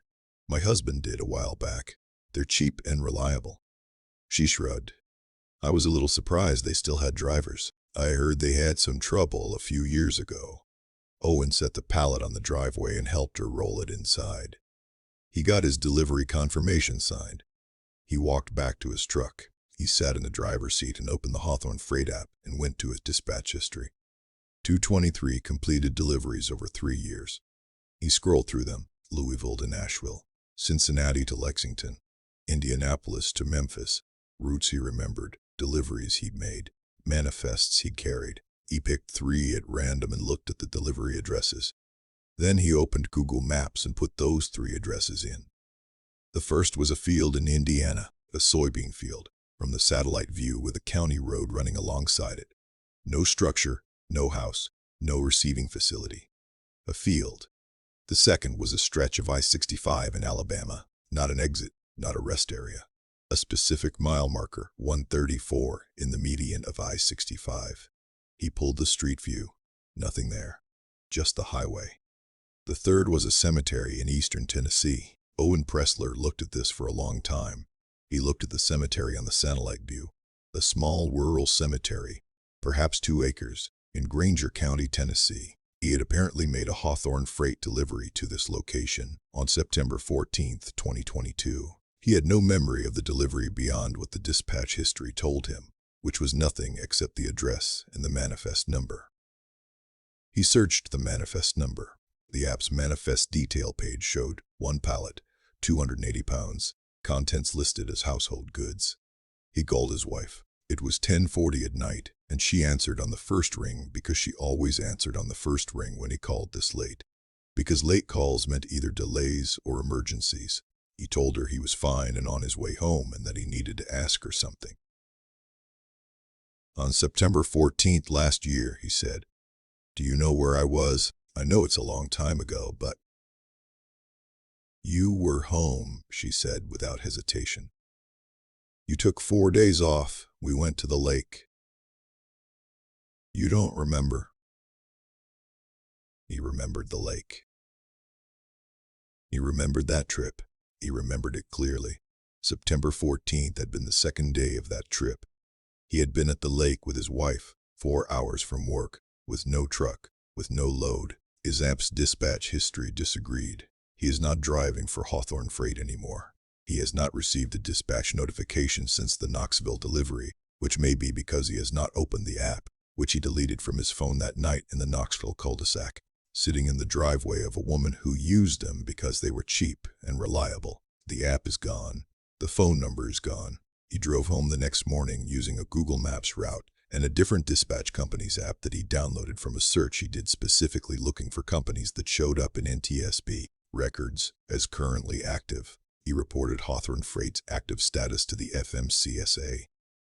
"My husband did a while back. They're cheap and reliable." She shrugged. "I was a little surprised they still had drivers. I heard they had some trouble a few years ago." Owen set the pallet on the driveway and helped her roll it inside. He got his delivery confirmation signed. He walked back to his truck. He sat in the driver's seat and opened the Hawthorne Freight app and went to his dispatch history. 223 completed deliveries over 3 years. He scrolled through them. Louisville to Nashville, Cincinnati to Lexington, Indianapolis to Memphis. Routes he remembered, deliveries he'd made, manifests he'd carried. He picked 3 at random and looked at the delivery addresses. Then he opened Google Maps and put those 3 addresses in. The first was a field in Indiana, a soybean field, from the satellite view with a county road running alongside it. No structure, no house, no receiving facility. A field. The second was a stretch of I-65 in Alabama, not an exit, not a rest area. A specific mile marker, 134, in the median of I-65. He pulled the street view. Nothing there. Just the highway. The third was a cemetery in eastern Tennessee. Owen Pressler looked at this for a long time. He looked at the cemetery on the satellite view. A small rural cemetery, perhaps 2 acres, in Granger County, Tennessee. He had apparently made a Hawthorne Freight delivery to this location on September 14, 2022. He had no memory of the delivery beyond what the dispatch history told him, which was nothing except the address and the manifest number. He searched the manifest number. The app's manifest detail page showed 1 pallet, 280 pounds, contents listed as household goods. He called his wife. It was 10:40 at night, and she answered on the first ring because she always answered on the first ring when he called this late. Because late calls meant either delays or emergencies. He told her he was fine and on his way home and that he needed to ask her something. "On September 14th last year," he said. "Do you know where I was? I know it's a long time ago, but—" "You were home," she said without hesitation. "You took 4 days off. We went to the lake." "You don't remember?" He remembered the lake. He remembered that trip. He remembered it clearly. September 14th had been the second day of that trip. He had been at the lake with his wife, 4 hours from work, with no truck, with no load. His app's dispatch history disagreed. He is not driving for Hawthorne Freight anymore. He has not received a dispatch notification since the Knoxville delivery, which may be because he has not opened the app, which he deleted from his phone that night in the Knoxville cul-de-sac, sitting in the driveway of a woman who used them because they were cheap and reliable. The app is gone. The phone number is gone. He drove home the next morning using a Google Maps route and a different dispatch company's app that he downloaded from a search he did specifically looking for companies that showed up in NTSB records as currently active. He reported Hawthorne Freight's active status to the FMCSA.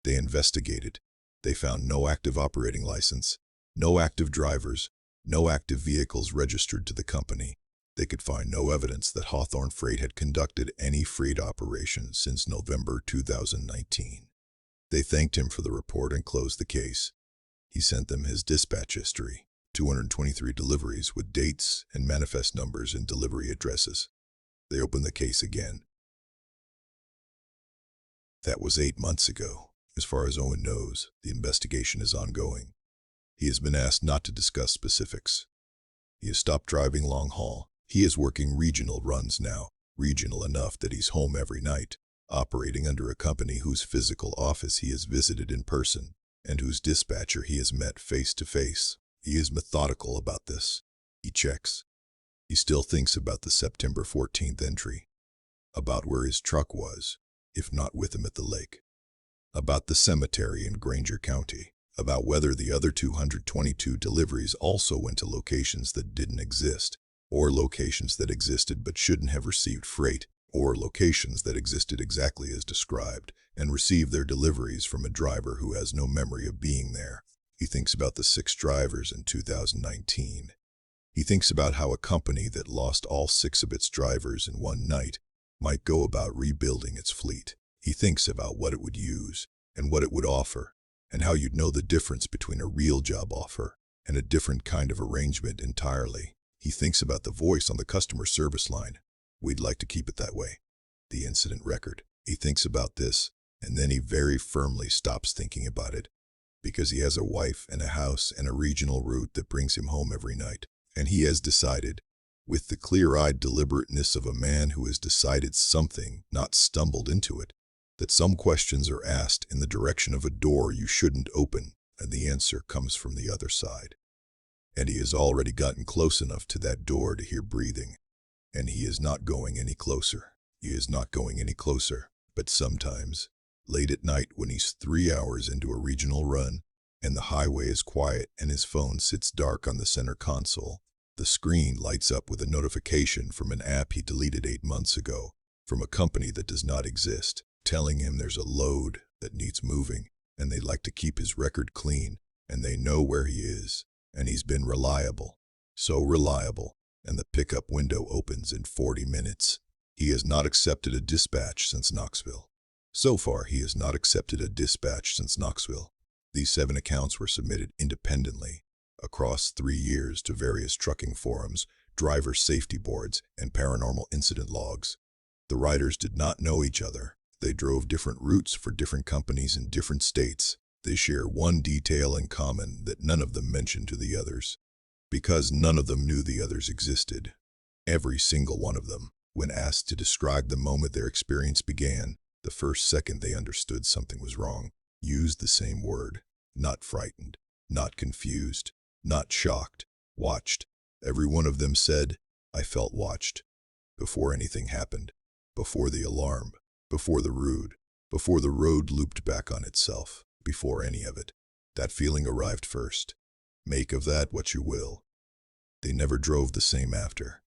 They investigated. They found no active operating license, no active drivers, no active vehicles registered to the company. They could find no evidence that Hawthorne Freight had conducted any freight operations since November 2019. They thanked him for the report and closed the case. He sent them his dispatch history, 223 deliveries with dates and manifest numbers and delivery addresses. They opened the case again. That was 8 months ago. As far as Owen knows, the investigation is ongoing. He has been asked not to discuss specifics. He has stopped driving long haul. He is working regional runs now, regional enough that he's home every night, operating under a company whose physical office he has visited in person and whose dispatcher he has met face to face. He is methodical about this. He checks. He still thinks about the September 14th entry, about where his truck was, if not with him at the lake, about the cemetery in Granger County, about whether the other 222 deliveries also went to locations that didn't exist, or locations that existed but shouldn't have received freight, or locations that existed exactly as described and received their deliveries from a driver who has no memory of being there. He thinks about the 6 drivers in 2019. He thinks about how a company that lost all 6 of its drivers in one night might go about rebuilding its fleet. He thinks about what it would use and what it would offer, and how you'd know the difference between a real job offer and a different kind of arrangement entirely. He thinks about the voice on the customer service line. We'd like to keep it that way. The incident record. He thinks about this, and then he very firmly stops thinking about it, because he has a wife and a house and a regional route that brings him home every night. And he has decided, with the clear-eyed deliberateness of a man who has decided something, not stumbled into it, that some questions are asked in the direction of a door you shouldn't open, and the answer comes from the other side. And he has already gotten close enough to that door to hear breathing, and he is not going any closer. He is not going any closer, but sometimes, late at night when he's 3 hours into a regional run, and the highway is quiet and his phone sits dark on the center console, the screen lights up with a notification from an app he deleted 8 months ago, from a company that does not exist, telling him there's a load that needs moving, and they'd like to keep his record clean, and they know where he is, and he's been reliable. So reliable, and the pickup window opens in 40 minutes. He has not accepted a dispatch since Knoxville. So far, he has not accepted a dispatch since Knoxville. These 7 accounts were submitted independently across 3 years to various trucking forums, driver safety boards, and paranormal incident logs. The riders did not know each other. They drove different routes for different companies in different states. They share one detail in common that none of them mentioned to the others, because none of them knew the others existed. Every single one of them, when asked to describe the moment their experience began, the first second they understood something was wrong, used the same word. Not frightened, not confused, not shocked, watched. Every one of them said, "I felt watched," before anything happened, before the alarm, before the road looped back on itself, before any of it. That feeling arrived first. Make of that what you will. They never drove the same after.